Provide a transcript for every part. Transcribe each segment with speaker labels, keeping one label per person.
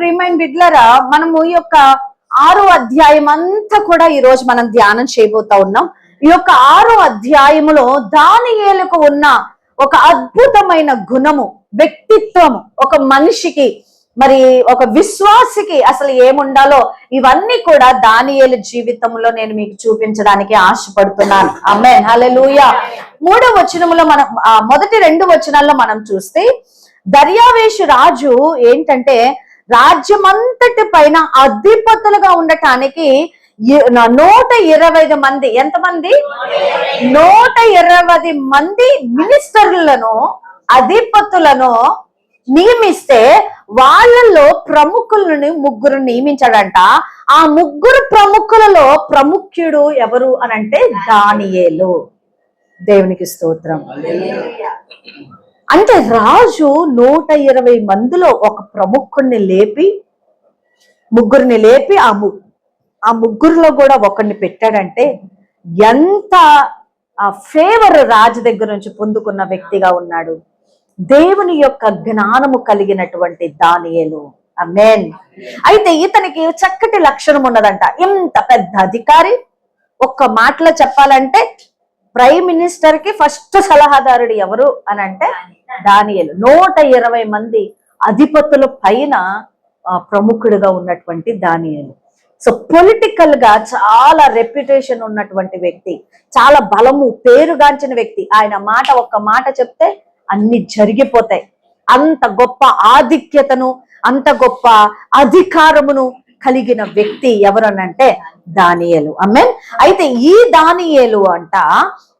Speaker 1: ప్రియమైన బిడ్డలారా, మనము ఈ యొక్క 6వ అధ్యాయం అంతా కూడా ఈ రోజు మనం ధ్యానం చేయబోతా ఉన్నాం. ఈ యొక్క 6వ అధ్యాయములో దానియేలుకు ఉన్న ఒక అద్భుతమైన గుణము, వ్యక్తిత్వము, ఒక మనిషికి, మరి ఒక విశ్వాసికి అసలు ఏముండాలో ఇవన్నీ కూడా దానియేలు జీవితంలో నేను మీకు చూపించడానికి ఆశపడుతున్నాను. ఆమేన్, హల్లెలూయా. 3వ వచనములో మనం మొదటి 2 వచనాల్లో మనం చూస్తే దర్యావేషు రాజు ఏంటంటే రాజ్యమంతటి పైన అధిపతులుగా ఉండటానికి 120 మంది, ఎంతమంది? 120 మంది మినిస్టర్లను, అధిపతులను నియమిస్తే వాళ్ళలో ప్రముఖులను 3 నియమించాడంట. ఆ 3 ప్రముఖులలో ప్రముఖుడు ఎవరు అనంటే దానియేలు. దేవునికి స్తోత్రం. అంటే రాజు 120 మందిలో ఒక ప్రముఖుడిని లేపి 3 లేపి ఆ 3లో కూడా ఒకరిని పెట్టాడంటే ఎంత ఫేవర్ రాజు దగ్గర నుంచి పొందుకున్న వ్యక్తిగా ఉన్నాడు. దేవుని యొక్క జ్ఞానము కలిగినటువంటి దానియేలు. ఆమేన్. అయితే ఇతనికి చక్కటి లక్షణం ఉన్నదంట. ఇంత పెద్ద అధికారి, ఒక్క మాటలో చెప్పాలంటే ప్రైమ్ మినిస్టర్ కి ఫస్ట్ సలహాదారుడు ఎవరు అని అంటే దానియేలు. 120 మంది అధిపతుల పైన ప్రముఖుడుగా ఉన్నటువంటి దానియేలు. సో పొలిటికల్ గా చాలా రెప్యుటేషన్ ఉన్నటువంటి వ్యక్తి, చాలా బలము, పేరుగాంచిన వ్యక్తి. ఆయన మాట, ఒక్క మాట చెప్తే అన్ని జరిగిపోతాయి. అంత గొప్ప ఆధిక్యతను, అంత గొప్ప అధికారమును కలిగిన వ్యక్తి ఎవరనంటే దానియేలు. ఆమేన్. అయితే ఈ దానియేలు అంట,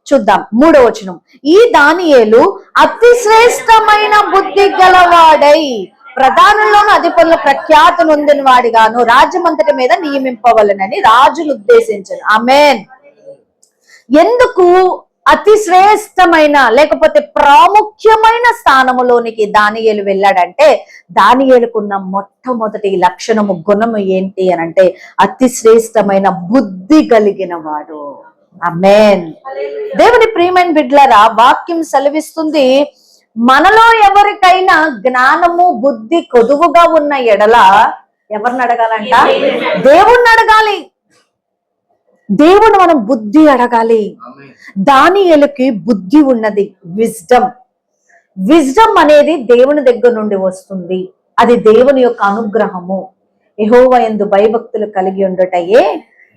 Speaker 1: చూద్దాం 3వ వచనం. ఈ దానియేలు అతి శ్రేష్టమైన బుద్ధి గలవాడై ప్రధానుల్లోను అధిపతుల ప్రఖ్యాతి నొందిన వాడిగాను రాజ్యమంతటి మీద నియమింపవలనని రాజును ఉద్దేశించను. ఆమేన్. ఎందుకు అతి శ్రేష్టమైన లేకపోతే ప్రాముఖ్యమైన స్థానములోనికి దానియేలు వెళ్ళాడంటే దానియేలుకున్న మొట్టమొదటి లక్షణము, గుణము ఏంటి అనంటే అతి శ్రేష్టమైన బుద్ధి కలిగిన వాడు. ఆమేన్. దేవుని ప్రియమైన బిడ్డలారా, వాక్యం సెలవిస్తుంది, మనలో ఎవరికైనా జ్ఞానము, బుద్ధి కొదువుగా ఉన్న ఎడల ఎవరిని అడగాలంట? దేవుణ్ణి అడగాలి. దేవుడు మనం బుద్ధి అడగాలి. దానియేలుకి బుద్ధి ఉన్నది, విజ్డమ్. విజ్డమ్ అనేది దేవుని దగ్గర నుండి వస్తుంది. అది దేవుని యొక్క అనుగ్రహము. యెహోవా యందు భయభక్తులు కలిగి ఉండటయే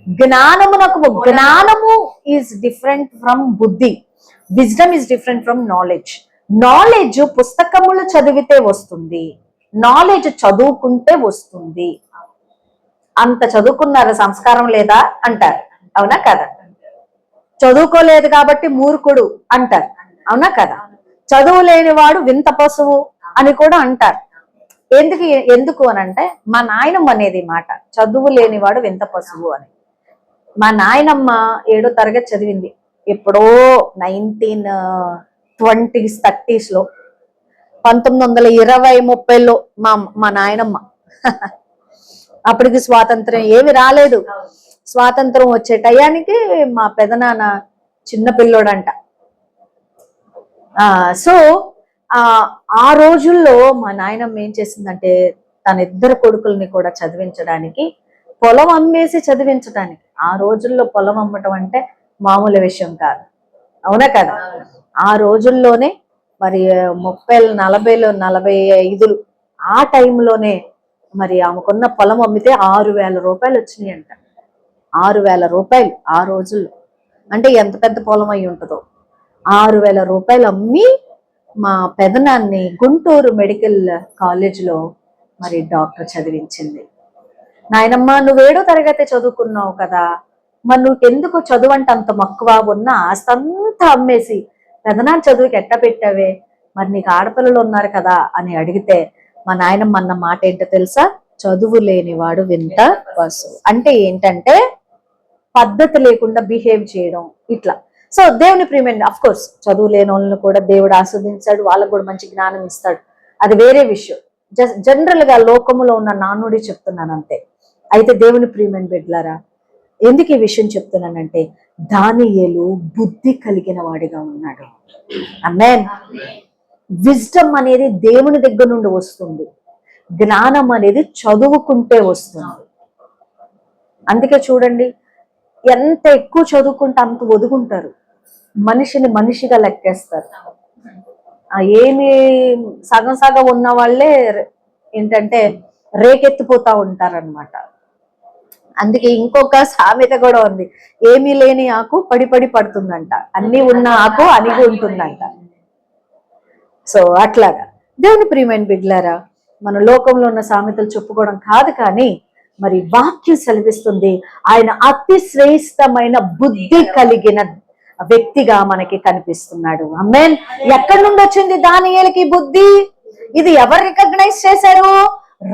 Speaker 1: జ్ఞానమునకు. జ్ఞానము ఈజ్ డిఫరెంట్ ఫ్రమ్ బుద్ధి. Wisdom is different from knowledge. Knowledge పుస్తకములు చదివితే వస్తుంది, నాలెడ్జ్ చదువుకుంటే వస్తుంది. అంత చదువుకున్నారు, సంస్కారం లేదా అంటారు, అవునా కదా? చదువుకోలేదు కాబట్టి మూర్ఖుడు అంటారు, అవునా కదా? చదువు లేనివాడు వింత పశువు అని కూడా అంటారు. ఎందుకు అని అంటే మా నాయనమ్మ అనేది మాట, చదువు లేనివాడు వింత పశువు అని. మా నాయనమ్మ 7వ తరగతి చదివింది ఎప్పుడో 1920s 30s లో, 1920-30లో మా నాయనమ్మ. అప్పటికి స్వాతంత్రం ఏమి రాలేదు. స్వాతంత్రం వచ్చే టయానికి మా పెదనాన్న చిన్న పిల్లోడంట. సో ఆ రోజుల్లో మా నాయనమ్మ ఏం చేసిందంటే తన 2 కొడుకుల్ని కూడా చదివించడానికి పొలం అమ్మేసి చదివించడానికి. ఆ రోజుల్లో పొలం అమ్మటం అంటే మామూలు విషయం కాదు, అవునా కదా? ఆ రోజుల్లోనే మరి 30, 40, 45 ఆ టైంలోనే మరి ఆమెకున్న పొలం అమ్మితే 6,000 రూపాయలు వచ్చినాయి అంట. 6,000 రూపాయలు ఆ రోజుల్లో అంటే ఎంత పెద్ద పొలం అయి ఉంటుందో. 6,000 రూపాయలు అమ్మి మా పెదనాన్ని గుంటూరు మెడికల్ కాలేజ్లో మరి డాక్టర్ చదివించింది. నాయనమ్మ, నువ్వు 7వ తరగతి చదువుకున్నావు కదా, మరి నువ్వెందుకు చదువు అంటే అంత మక్కువ? ఉన్న ఆస్తంతా అమ్మేసి పెదనాన్న చదువుకి ఎట్ట పెట్టావే, మరి నీకు ఆడపిల్లలు ఉన్నారు కదా అని అడిగితే మా నాయనమ్మ అన్న మాట ఏంటో తెలుసా? చదువు లేనివాడు వింత పశువు. అంటే ఏంటంటే పద్ధతి లేకుండా బిహేవ్ చేయడం ఇట్లా. సో దేవుని ప్రియమైన, అఫ్ కోర్స్ చదువు లేని వాళ్ళని కూడా దేవుడు ఆస్వాదించాడు, వాళ్ళకు కూడా మంచి జ్ఞానం ఇస్తాడు, అది వేరే విషయం. జనరల్ గా లోకములో ఉన్న నానుడి చెప్తున్నాను అంతే. అయితే దేవుని ప్రియమైన బిడ్డలారా, ఎందుకు ఈ విషయం చెప్తున్నానంటే దానియేలు బుద్ధి కలిగిన వాడిగా ఉన్నాడు. ఆమేన్. విజ్డమ్ అనేది దేవుని దగ్గర నుండి వస్తుంది. జ్ఞానం అనేది చదువుకుంటే వస్తుంది. అందుకే చూడండి, ఎంత ఎక్కువ చదువుకుంటే అంత ఒదుగుంటారు, మనిషిని మనిషిగా లెక్కేస్తారు. ఏమి సగం సగం ఉన్న వాళ్ళే ఏంటంటే రేకెత్తిపోతా ఉంటారనమాట. అందుకే ఇంకొక సామెత కూడా ఉంది, ఏమీ లేని ఆకు పడి పడి పడుతుందంట, అన్ని ఉన్న ఆకు అణిగి ఉంటుందంట. సో అట్లాగా దేవుని ప్రియమైన బిడ్డలారా, మన లోకంలో ఉన్న సామెతలు చెప్పుకోవడం కాదు, కానీ మరి వాక్యం సెలవిస్తుంది ఆయన అతి శ్రేష్టమైన బుద్ధి కలిగిన వ్యక్తిగా మనకి కనిపిస్తున్నాడు. ఆమేన్. ఎక్కడి నుండి వచ్చింది దానియేలుకి బుద్ధి? ఇది ఎవరు రికగ్నైజ్ చేశారు?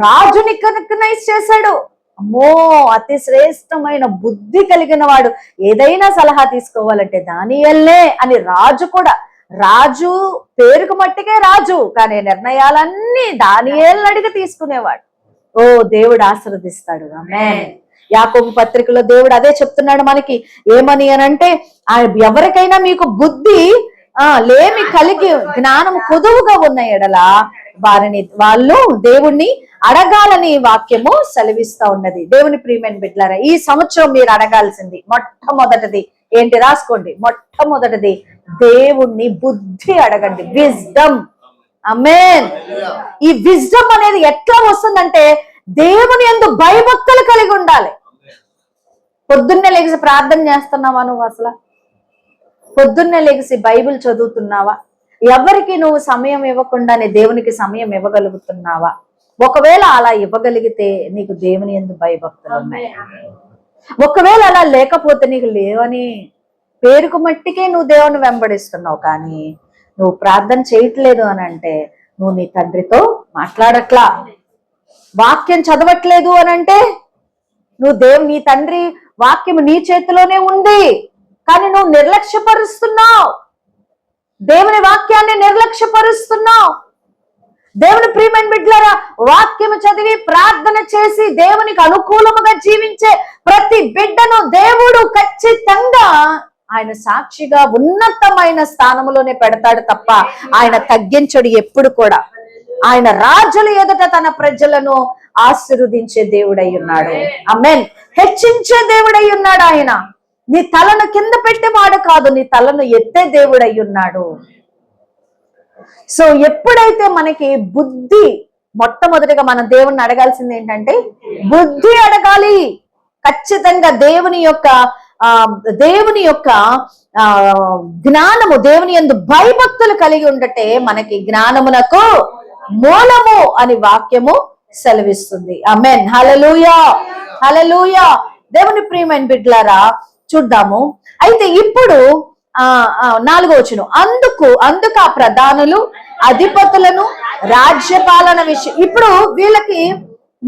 Speaker 1: రాజుని రికగ్నైజ్ చేశాడు. అమ్మో, అతి శ్రేష్టమైన బుద్ధి కలిగిన వాడు, ఏదైనా సలహా తీసుకోవాలంటే దానియేలే అని రాజు కూడా, రాజు పేరుకు మట్టికే రాజు, కానీ నిర్ణయాలన్నీ దానియేలుని అడిగి తీసుకునేవాడు. ఓ, దేవుడు ఆశీర్వదిస్తాడు. ఆమేన్. యాకోబు పత్రికలో దేవుడు అదే చెప్తున్నాడు మనకి, ఏమని అనంటే ఎవరికైనా మీకు బుద్ధి లేమి కలిగి జ్ఞానం కొదువుగా ఉన్న ఎడల వాళ్ళు దేవుణ్ణి అడగాలని వాక్యము సెలవిస్తా ఉన్నది. దేవుని ప్రియమైన బిడ్డలారా, ఈ సంవత్సరం మీరు అడగాల్సింది మొట్టమొదటిది ఏంటి? రాసుకోండి. మొట్టమొదటిది దేవుణ్ణి బుద్ధి అడగండి, విజ్డమ్. ఆమేన్. ఈ విజ్డమ్ అనేది ఎట్లా వస్తుందంటే దేవుని యందు భయభక్తులు కలిగి ఉండాలి. పొద్దున్నే లెగిసి ప్రార్థన చేస్తున్నావా నువ్వు? అసలు పొద్దున్నే లెగిసి బైబిల్ చదువుతున్నావా? ఎవరికి నువ్వు సమయం ఇవ్వకుండానే దేవునికి సమయం ఇవ్వగలుగుతున్నావా? ఒకవేళ అలా ఇవ్వగలిగితే నీకు దేవుని యందు భయభక్తులు ఉన్నాయి. ఒకవేళ అలా లేకపోతే నీకు లేవని పేరుకు మట్టికే నువ్వు దేవుని వెంబడిస్తున్నావు, కానీ నువ్వు ప్రార్థన చేయట్లేదు అని అంటే నువ్వు నీ తండ్రితో మాట్లాడట్లా. వాక్యం చదవట్లేదు అని అంటే నువ్వు నీ తండ్రి వాక్యం నీ చేతిలోనే ఉంది, కానీ నువ్వు నిర్లక్ష్యపరుస్తున్నావు. దేవుని వాక్యాన్ని నిర్లక్ష్యపరుస్తున్నావు. దేవుని ప్రియమైన బిడ్డలారా, వాక్యము చదివి ప్రార్థన చేసి దేవునికి అనుకూలముగా జీవించే ప్రతి బిడ్డను దేవుడు ఖచ్చితంగా ఆయన సాక్షిగా ఉన్నతమైన స్థానంలోనే పెడతాడు తప్ప ఆయన తగ్గించడు ఎప్పుడు కూడా. ఆయన రాజుల ఎదుట తన ప్రజలను ఆశీర్వదించే దేవుడై ఉన్నాడు. ఆమేన్. హెచ్చించే దేవుడై ఉన్నాడు ఆయన. నీ తలను కింద పెట్టేవాడు కాదు, నీ తలను ఎత్తే దేవుడై ఉన్నాడు. సో ఎప్పుడైతే మనకి బుద్ధి, మొట్టమొదటిగా మనం దేవుణ్ణి అడగాల్సింది ఏంటంటే బుద్ధి అడగాలి. ఖచ్చితంగా దేవుని యొక్క జ్ఞానము, దేవుని యందు భయభక్తులు కలిగి ఉండటే మనకి జ్ఞానమునకు మూలము అని వాక్యము సెలవిస్తుంది. ఆమేన్. హల్లెలూయా, హల్లెలూయా. దేవుని ప్రియమైన బిడ్డలారా, చూద్దాము. అయితే ఇప్పుడు 4వ వచనం, అందుకు ఆ ప్రధానులు అధిపతులను రాజ్యపాలన విషయం. ఇప్పుడు వీళ్ళకి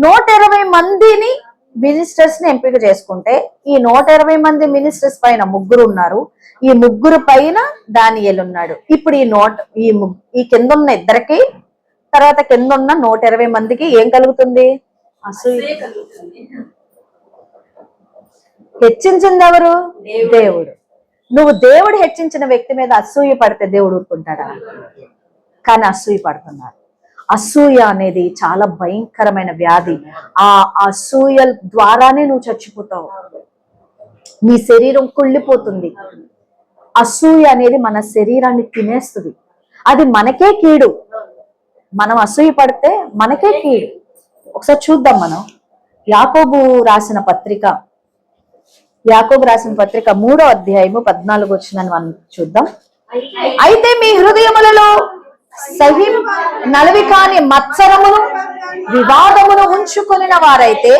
Speaker 1: 120 మందిని మినిస్టర్స్ ని ఎంపిక చేసుకుంటే ఈ 120 మంది మినిస్టర్స్ పైన 3 ఉన్నారు. ఈ 3 పైన దానియేలు ఉన్నాడు. ఇప్పుడు ఈ కింద ఉన్న ఇద్దరికి, తర్వాత కింద ఉన్న 120 మందికి ఏం కలుగుతుంది? అసూయ. హెచ్చించింది ఎవరు? దేవుడు. నువ్వు దేవుడు హెచ్చించిన వ్యక్తి మీద అసూయ పడితే దేవుడు ఊరుకుంటాడా? కానీ అసూయ పడుతున్నారు. అసూయ అనేది చాలా భయంకరమైన వ్యాధి. ఆ అసూయ ద్వారానే నువ్వు చచ్చిపోతావు, నీ శరీరం కుళ్ళిపోతుంది. అసూయ అనేది మన శరీరాన్ని తినేస్తుంది, అది మనకే కీడు. మనం అసూయ పడితే మనకే కీడు. ఒకసారి చూద్దాం. మనం యాకోబు రాసిన పత్రిక 3వ అధ్యాయము 14వ వచనాన్ని మనం చూద్దాం. అయితే మీ హృదయములలో నలవి కాని మత్సరమును వివాదమును ఉంచుకొనిన వారైతే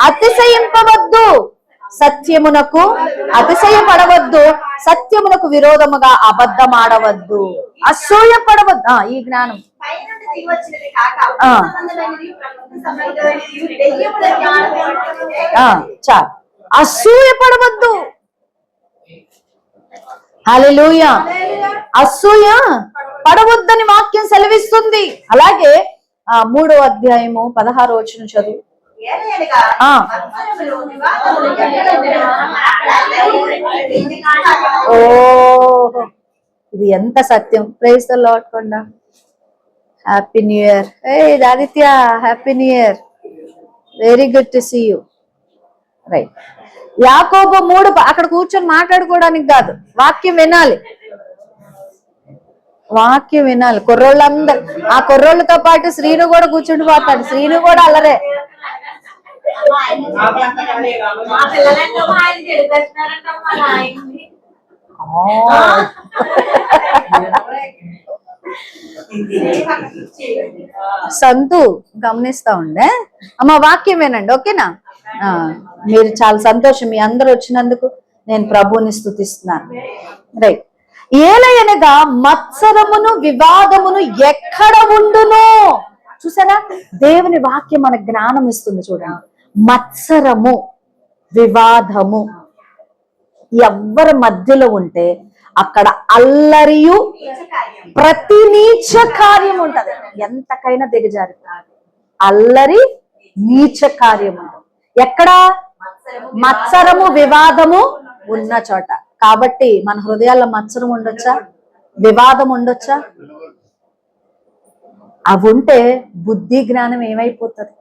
Speaker 1: అతిశయింపవద్దు, సత్యమునకు అతిశయపడవద్దు, సత్యమునకు విరోధముగా అబద్ధమాడవద్దు, అసూయ పడవద్దు. ఈ జ్ఞానం చాలు. అసూయ పడవద్దు. హల్లెలూయా. అసూయ పడవద్దని వాక్యం సెలవిస్తుంది. అలాగే 3వ అధ్యాయము 16వ వచనం చదువు. ఓ, ఇది ఎంత సత్యం. ప్రైజ్ ది లార్డ్ కొండ. Happy new year. ఏ Aditya, happy new year. Very good to see you. Right. యాకోబు 3 అక్కడ కూర్చొని మాట్లాడుకోవడానికి కాదు, వాక్యం వినాలి. వాక్యం వినాలి. కుర్రోళ్ళందరూ, ఆ కుర్రోళ్ళతో పాటు శ్రీను కూడా కూర్చుండి పోతాడు. శ్రీను కూడా అల్లరే. సంతు గమనిస్తా ఉండే. అమ్మ వాక్యం వినండి, ఓకేనా? మీరు చాలా సంతోషం, మీ అందరూ వచ్చినందుకు నేను ప్రభువుని స్తుతిస్తున్నాను. రైట్. ఏలయనగా మత్సరమును వివాదమును ఎక్కడ ఉండును? చూసారా, దేవుని వాక్యం మన జ్ఞానం ఇస్తుంది. చూడండి, మత్సరము వివాదము ఎవ్వరి మధ్యలో ఉంటే అక్కడ అల్లరియు ప్రతి నీచ కార్యం ఉంటది. ఎంతకైనా దిగజారి అల్లరి నీచ కార్యం ఉంటది. ఎక్కడ? మత్సరము వివాదము ఉన్న చోట. కాబట్టి మన హృదయాల్లో మత్సరం ఉండొచ్చా? వివాదం ఉండొచ్చా? అవి ఉంటే బుద్ధి జ్ఞానం ఏమైపోతుంది?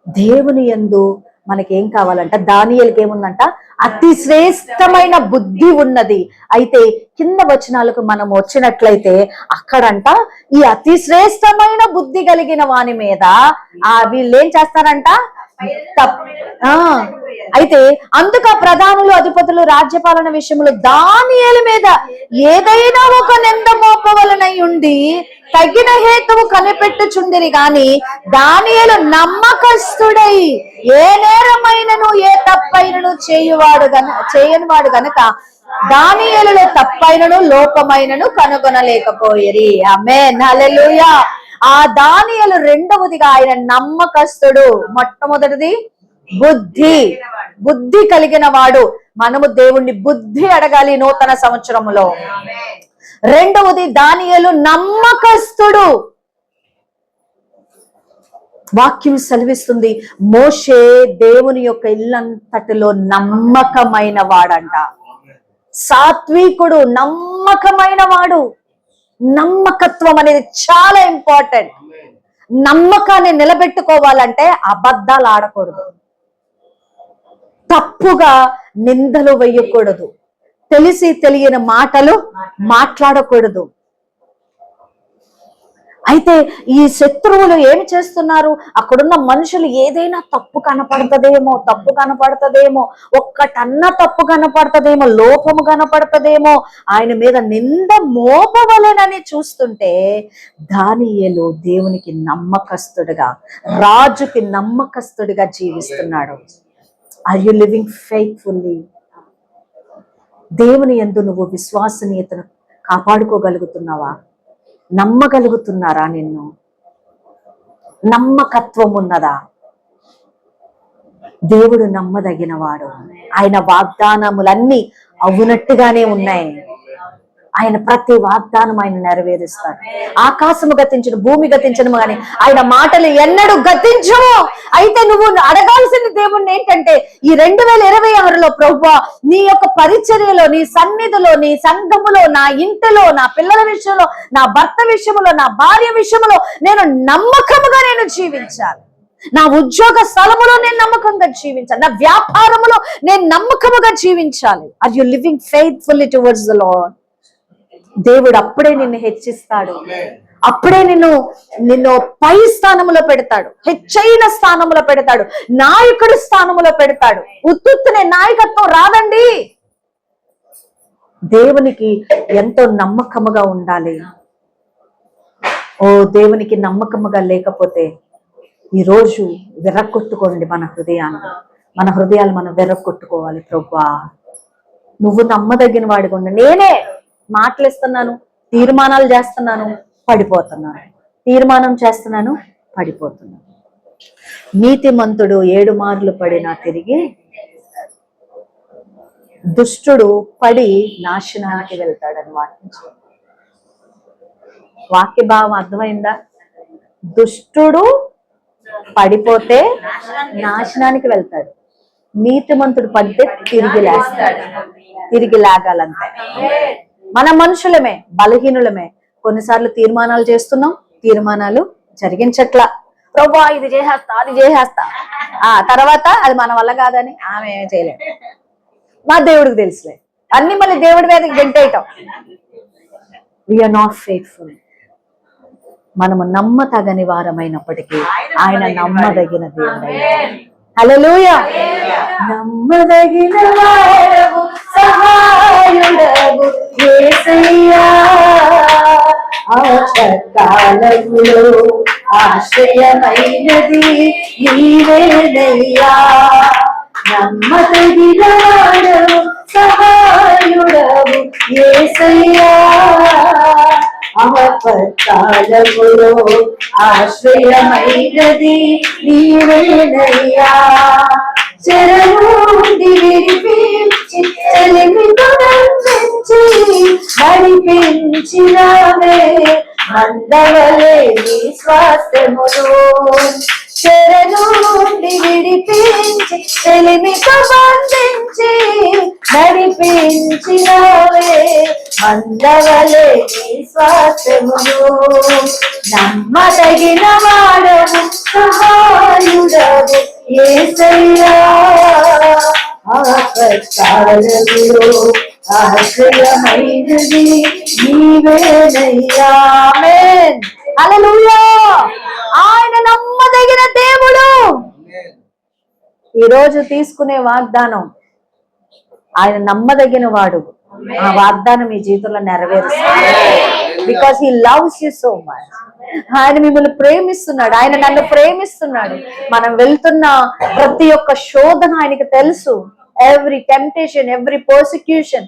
Speaker 1: దేవుని యందు మనకేం కావాలంట? దానియేలుకి ఏముందంట? అతి శ్రేష్టమైన బుద్ధి ఉన్నది. అయితే కింద వచనాలకు మనం వచ్చినట్లయితే అక్కడంట ఈ అతి శ్రేష్టమైన బుద్ధి కలిగిన వాని మీద వీళ్ళు ఏం చేస్తారంట? అయితే అందుకు ఆ ప్రధానులు, అధిపతులు రాజ్యపాలన విషయంలో దానియేలు మీద ఏదైనా ఒక నింద మోపవలనై ఉండి తగిన హేతువు కనిపెట్టుచుండిరి గాని దానియేలు నమ్మకస్తుడై ఏ నేరమైనను ఏ తప్పైనను చేయని వాడు గనక దానియేలులో తప్పైనను లోపమైనను కనుగొనలేకపోయిరి. ఆమేన్, హల్లెలూయా. ఆ దానియేలు రెండవదిగా ఆయన నమ్మకస్తుడు. మొట్టమొదటిది బుద్ధి కలిగిన వాడు. మనము దేవుణ్ణి బుద్ధి అడగాలి నూతన సంవత్సరములో. రెండవది దానియేలు నమ్మకస్తుడు. వాక్యం సెలవిస్తుంది, మోషే దేవుని యొక్క ఇల్లంతటిలో నమ్మకమైన వాడంట. సాత్వికుడు, నమ్మకమైన వాడు. నమ్మకత్వం అనేది చాలా ఇంపార్టెంట్. నమ్మకాన్ని నిలబెట్టుకోవాలంటే అబద్ధాలు ఆడకూడదు, తప్పుగా నిందలు వేయకూడదు, తెలిసి తెలియని మాటలు మాట్లాడకూడదు. అయితే ఈ శత్రువులు ఏమి చేస్తున్నారు? అక్కడున్న మనుషులు ఏదైనా తప్పు కనపడుతుందేమో, ఒక్కటన్నా తప్పు కనపడుతుందేమో, లోపము కనపడుతుందేమో, ఆయన మీద నింద మోపవలెనని చూస్తుంటే దానియేలు దేవునికి నమ్మకస్తుడిగా, రాజుకి నమ్మకస్తుడిగా జీవిస్తున్నాడు. Are you living faithfully? దేవుని యందు నువ్వు విశ్వసనీయతను కాపాడుకోగలుగుతున్నావా? నమ్మగలుగుతున్నారా? నిన్ను నమ్మకత్వం ఉన్నదా? దేవుడు నమ్మదగినవాడు. ఆయన వాగ్దానములన్నీ అవునట్టుగానే ఉన్నాయి. ఆయన ప్రతి వాగ్దానం ఆయన నెరవేరుస్తాడు. ఆకాశము గతించను, భూమి గతించను, కానీ ఆయన మాటలు ఎన్నడూ గతించవు. అయితే నువ్వు అడగాల్సిన దేవుణ్ణి ఏంటంటే ఈ 2026లో ప్రభువా, నీ యొక్క పరిచర్యలో, నీ సన్నిధిలో, నీ సంఘములో, నా ఇంటిలో, నా పిల్లల విషయంలో, నా భర్త విషయంలో, నా భార్య విషయంలో నేను నమ్మకముగా జీవించాలి. నా ఉద్యోగ స్థలములో నేను నమ్మకంగా జీవించాలి. నా వ్యాపారములో నేను నమ్మకముగా జీవించాలి. Are you living faithfully towards the lord? దేవుడు అప్పుడే నిన్ను హెచ్చిస్తాడు. అప్పుడే నిన్ను పై స్థానంలో పెడతాడు, హెచ్చైన స్థానంలో పెడతాడు, నాయకుడి స్థానంలో పెడతాడు. ఉత్తునే నాయకత్వం రాదండి. దేవునికి ఎంతో నమ్మకముగా ఉండాలి. ఓ దేవునికి నమ్మకముగా లేకపోతే ఈరోజు వెర్రకొట్టుకోండి మన హృదయాలు మనం వెర్రకొట్టుకోవాలి. ప్రభువా, నువ్వు నమ్మదగిన వాడిగా ఉండు. నేనే మాటలిస్తున్నాను, తీర్మానాలు చేస్తున్నాను, పడిపోతున్నాను. తీర్మానం చేస్తున్నాను, పడిపోతున్నాను. నీతిమంతుడు 7 మార్లు పడినా తిరిగి, దుష్టుడు పడి నాశనానికి వెళ్తాడని వాక్య భావం అర్థమైందా? దుష్టుడు పడిపోతే నాశనానికి వెళ్తాడు, నీతిమంతుడు పడితే తిరిగి లేస్తాడు. తిరిగి లాగాలంతే. మన మనుషులమే, బలహీనులమే, కొన్నిసార్లు తీర్మానాలు చేస్తున్నాం, తీర్మానాలు జరిగించట్లా. ప్రభా ఇది చేసేస్తా, అది చేసేస్తా, తర్వాత అది మన వల్ల కాదని ఆమె ఏం చేయలేదు. మా దేవుడికి తెలుసులే, అన్ని మళ్ళీ దేవుడి మీద గెంటేయటం. We are not faithful. మనము నమ్మతగని వారమైనప్పటికీ ఆయన నమ్మదగిన దేవుడు. హల్లెలూయా. నమ్మదగిన వాడవు, సహాయుడవు యేసయ్యా, ఆపత్కాలములో ఆశ్రయమైనది నీవేనయ్యా. నమ్మదగిన వాడవు, సహాయుడవు యేసయ్యా, ఆపత్కాలములో ఆశ్రయమైనది నీవేనయ్యా. చెరనుండి విడిపించి చెలిమితో దండించి నడిపించినావే, మందవలే నీ స్వాస్థ్యమును. చెరనుండి విడిపించి చెలిమితో బంధించి నడిపించినావే, మందవలే నీ స్వాస్థ్యమును. నమ్మదగిన వాడవు, సహాయుడవు యేసయ్యా, ఆపత్కాలములో ఆశ్రయమైనది నీవేనయ్యా. ఆమేన్. హల్లెలూయా. ఆయన నమ్మదగిన దేవుడు. ఈరోజు తీసుకునే వాగ్దానం ఆయన నమ్మదగిన వాడు. ఆ వాగ్దానం మీ జీవితంలో నెరవేరుస్తాడు. Because he loves you so much. ఆయన మిమ్మల్ని ప్రేమిస్తున్నాడు, ఆయన నన్ను ప్రేమిస్తున్నాడు. మనం వెళ్తున్న ప్రతి ఒక్క శోధన ఆయనకి తెలుసు. ఎవ్రీ టెంప్టేషన్, ఎవ్రీ పర్సిక్యూషన్,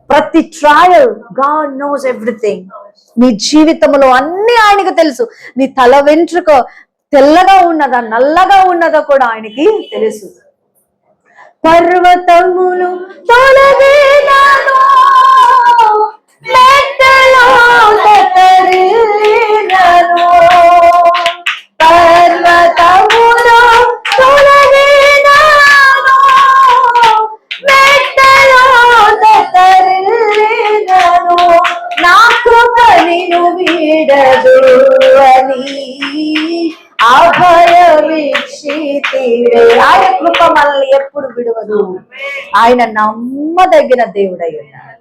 Speaker 1: ప్రతి ట్రయల్, గాడ్ నోస్ ఎవ్రీథింగ్. నీ జీవితంలో అన్ని ఆయనకు తెలుసు. నీ తల వెంట్రుక తెల్లగా ఉన్నదా నల్లగా ఉన్నదా కూడా ఆయనకి తెలుసు. పర్వతములు తొలగినాను, మెట్టలో తరిల్లినాను. పర్వతములు తొలగినాను, మెట్టలో తరిల్లినాను. నా కృప నిన్ను వీడదు అని అభయవీక్షితివే. ఆయన కృప మనల్ని ఎప్పుడు విడవదు. ఆయన నమ్మదగిన దేవుడై ఉన్నాడు.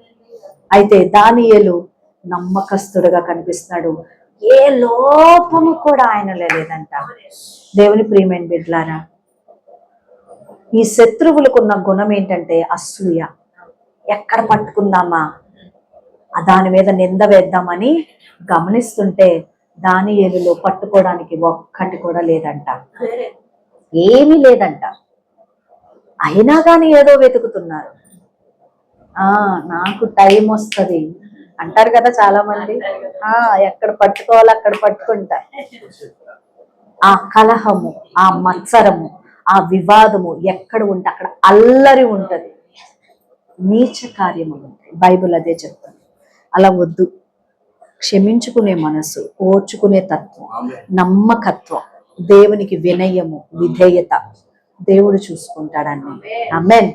Speaker 1: అయితే దానియేలు నమ్మకస్తుడుగా కనిపిస్తున్నాడు. ఏ లోపము కూడా ఆయనలో లేదంట. దేవుని ప్రియమైన బిడ్డలారా, ఈ శత్రువులకున్న గుణం ఏంటంటే అసూయ. ఎక్కడ పట్టుకుందామా, దాని మీద నింద వేద్దామని గమనిస్తుంటే దానియేలులో పట్టుకోవడానికి ఒక్కటి కూడా లేదంట, ఏమీ లేదంట. అయినా కానీ ఏదో వెతుకుతున్నారు. నాకు టైం వస్తుంది అంటారు కదా చాలా మంది. ఎక్కడ పట్టుకోవాలో అక్కడ పట్టుకుంటారు. ఆ కలహము, ఆ మత్సరము, ఆ వివాదము ఎక్కడ ఉంటే అక్కడ అల్లరి ఉంటది, నీచ కార్యములు ఉంటాయి. బైబిల్ అదే చెప్తుంది. అలా వద్దు. క్షమించుకునే మనసు, ఓర్చుకునే తత్వం, నమ్మకత్వం, దేవునికి వినయము, విధేయత దేవుడు చూసుకుంటాడని. ఆమేన్.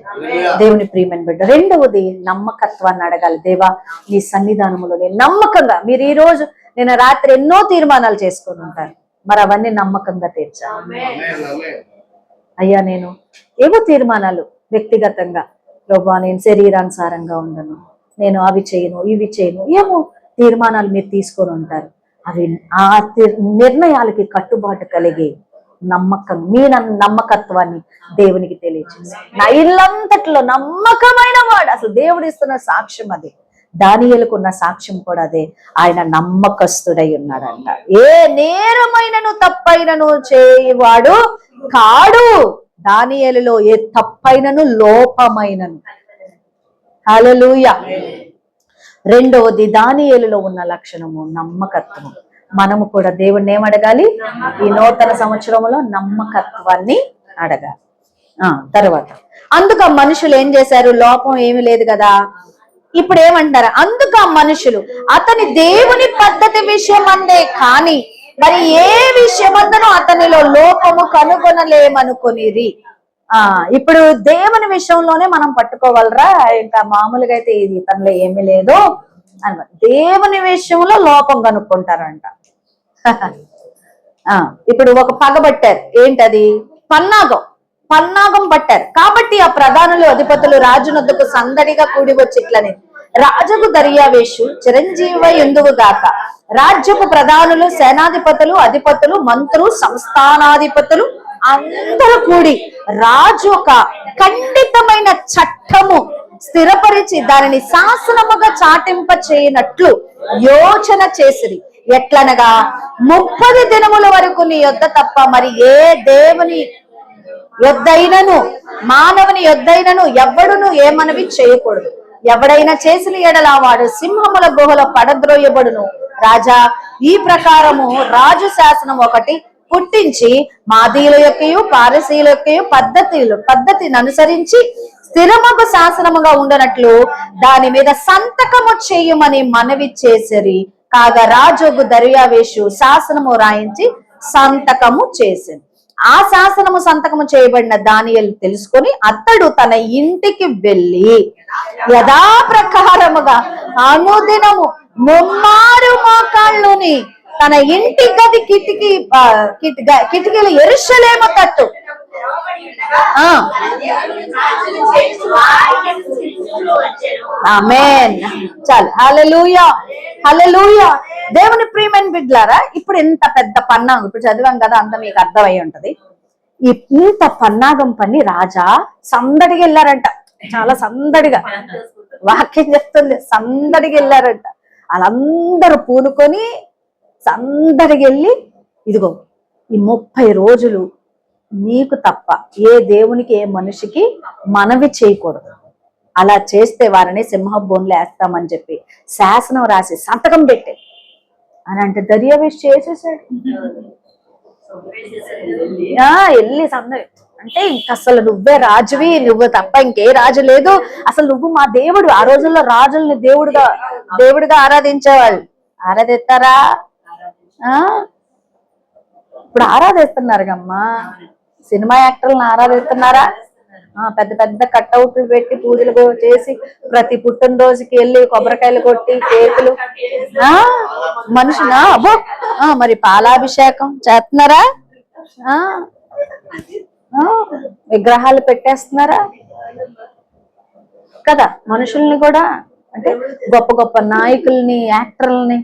Speaker 1: దేవుని ప్రియమైన బిడ్డ, రెండవది నమ్మకత్వాన్ని అడగాలి. దేవా, నీ సన్నిధానములో నేను నమ్మకంగా, మీరు ఈ రోజు నేను రాత్రి ఎన్నో తీర్మానాలు చేసుకొని ఉంటారు, మరి అవన్నీ నమ్మకంగా తీర్చాలి. అయ్యా, నేను ఏవో తీర్మానాలు వ్యక్తిగతంగా, ప్రభా నేను శరీరానుసారంగా ఉండను, నేను అవి చేయను, ఇవి చేయను, ఏమో తీర్మానాలు మీరు తీసుకొని ఉంటారు. అవి ఆ నిర్ణయాలకి కట్టుబాటు కలిగి నమ్మకం, మీ నమ్మకత్వాన్ని దేవునికి తెలియజేసి నా ఇల్లంతట్లో నమ్మకమైన వాడు. అసలు దేవుడు ఇస్తున్న సాక్ష్యం అది. దానియేలుకున్న సాక్ష్యం కూడా అదే. ఆయన నమ్మకస్తుడై ఉన్నాడంట. ఏ నేరమైనను తప్పైనను చేయవాడు కాడు. దానియేలులో ఏ తప్పైనను లోపమైనను. హల్లెలూయా. రెండవది దానియేలులో ఉన్న లక్షణము నమ్మకత్వము. మనము కూడా దేవుణ్ణి ఏమడగాలి? ఈ నూతన సంవత్సరంలో నమ్మకత్వాన్ని అడగాలి. తర్వాత అందుకు ఆ మనుషులు ఏం చేశారు? లోపం ఏమీ లేదు కదా. ఇప్పుడు ఏమంటారు? అందుకు ఆ మనుషులు అతని దేవుని పద్ధతి విషయమందే కాని మరి ఏ విషయమందనో అతనిలో లోపము కనుగొనలేమనుకొనిరి. ఇప్పుడు దేవుని విషయంలోనే మనం పట్టుకోవాలరా, ఇంకా మామూలుగా అయితే ఇది ఇతనిలో ఏమీ లేదు, అనమాట. దేవుని విషయంలో లోపం కనుక్కుంటారంట. ఇప్పుడు ఒక పగబట్టారు, ఏంటది? పన్నాగం పట్టారు. కాబట్టి ఆ ప్రధానులు అధిపతులు రాజునొద్దకు సందడిగా కూడి వచ్చి ఇట్లని, రాజుకు దర్యావేషు చిరంజీవి ఎందుకు గాక, రాజ్యపు ప్రధానులు, సేనాధిపతులు, అధిపతులు, మంత్రులు, సంస్థానాధిపతులు అందరూ కూడి రాజు ఒక ఖండితమైన చట్టము స్థిరపరిచి దానిని శాసనముగా చాటింప చేయనట్లు యోచన చేసిరి. ఎట్లనగా 30 దినముల వరకు నీ యొద్ద తప్ప మరి ఏ దేవుని యొద్దైనను మానవుని యొద్దైనను ఎవ్వడును ఏమనవి చేయకూడదు. ఎవడైనా చేసిన ఎడల వాడు సింహముల గుహలో పడద్రోయబడును. రాజా, ఈ ప్రకారము రాజు శాసనం ఒకటి పుట్టించి మాదీయుల యొక్కయు పారసీయుల యొక్కయు పద్ధతిని అనుసరించి స్థిరముగా శాసనముగా ఉండనట్లు దాని మీద సంతకము చేయమని మనవి చేసిరి. కాగా రాజుకు దర్యావేషు శాసనము రాయించి సంతకము చేసింది. ఆ శాసనము సంతకము చేయబడిన దానియేలు తెలుసుకొని అతడు తన ఇంటికి వెళ్ళి యథాప్రకారముగా అనుదినము 3 మోకాళ్ళుని తన ఇంటి గది కిటికీలు యెరూషలేము తట్టు ఆమేన్. చాలు. హల్లెలూయా, హల్లెలూయా. దేవుని ప్రియమైన బిడ్డలారా, ఇప్పుడు ఇంత పెద్ద పన్నాగం ఇప్పుడు చదివాం కదా, అంత మీకు అర్థమై ఉంటది. ఇంత పన్నాగం పని రాజా సందడిగా వెళ్ళారంట. చాలా సందడిగా, వాక్యం చెప్తుంది, సందడిగా వెళ్ళారంట. వాళ్ళందరూ పూనుకొని సందడిగా వెళ్ళి, ఇదిగో ఈ 30 రోజులు నీకు తప్ప ఏ దేవునికి ఏ మనిషికి మనవి చేయకూడదు, అలా చేస్తే వారిని సింహబోన్లో వేస్తామని చెప్పి శాసనం రాసి సంతకం పెట్టే అని అంటే దర్యావేష్ చేసేసాడు. వెళ్ళి సందడి అంటే ఇంక అసలు నువ్వే రాజువి, నువ్వు తప్ప ఇంకే రాజు లేదు, అసలు నువ్వు మా దేవుడు. ఆ రోజుల్లో రాజుల్ని దేవుడిగా ఆరాధించేవాళ్ళు. ఆరాధిస్తారా? ఇప్పుడు ఆరాధిస్తున్నారు కమ్మా. సినిమా యాక్టర్లను ఆరాధిస్తున్నారా? పెద్ద పెద్ద కట్అవుట్లు పెట్టి పూజలు చేసి ప్రతి పుట్టినరోజుకి వెళ్ళి కొబ్బరికాయలు కొట్టి కేకులు మనుషులా అబ్బో మరి పాలాభిషేకం చేస్తున్నారా? విగ్రహాలు పెట్టేస్తున్నారా కదా? మనుషుల్ని కూడా అంటే గొప్ప గొప్ప నాయకుల్ని, యాక్టర్లని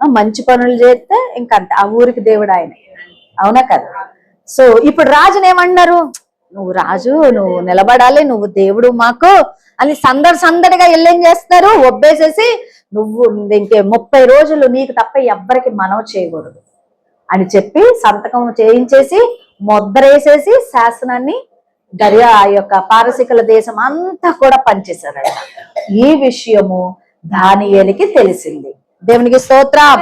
Speaker 1: మంచి పనులు చేస్తే ఇంకంతే, ఆ ఊరికి దేవుడు ఆయన. అవునా కదా? సో ఇప్పుడు రాజుని ఏమన్నారు? నువ్వు రాజు, నువ్వు నిలబడాలి, నువ్వు దేవుడు మాకు అని సందడిగా ఎల్లేం చేస్తున్నారు, ఒబ్బేసేసి నువ్వు ఇంకే 30 రోజులు నీకు తప్ప ఎవ్వరికి మనవ చేయకూడదు అని చెప్పి సంతకం చేయించేసి ముద్రేసేసి శాసనాన్ని ఆ యొక్క పారసీకుల దేశం అంతా కూడా పనిచేశారట. ఈ విషయము దానియేలుకి తెలిసింది. దేవునికి స్తోత్రం.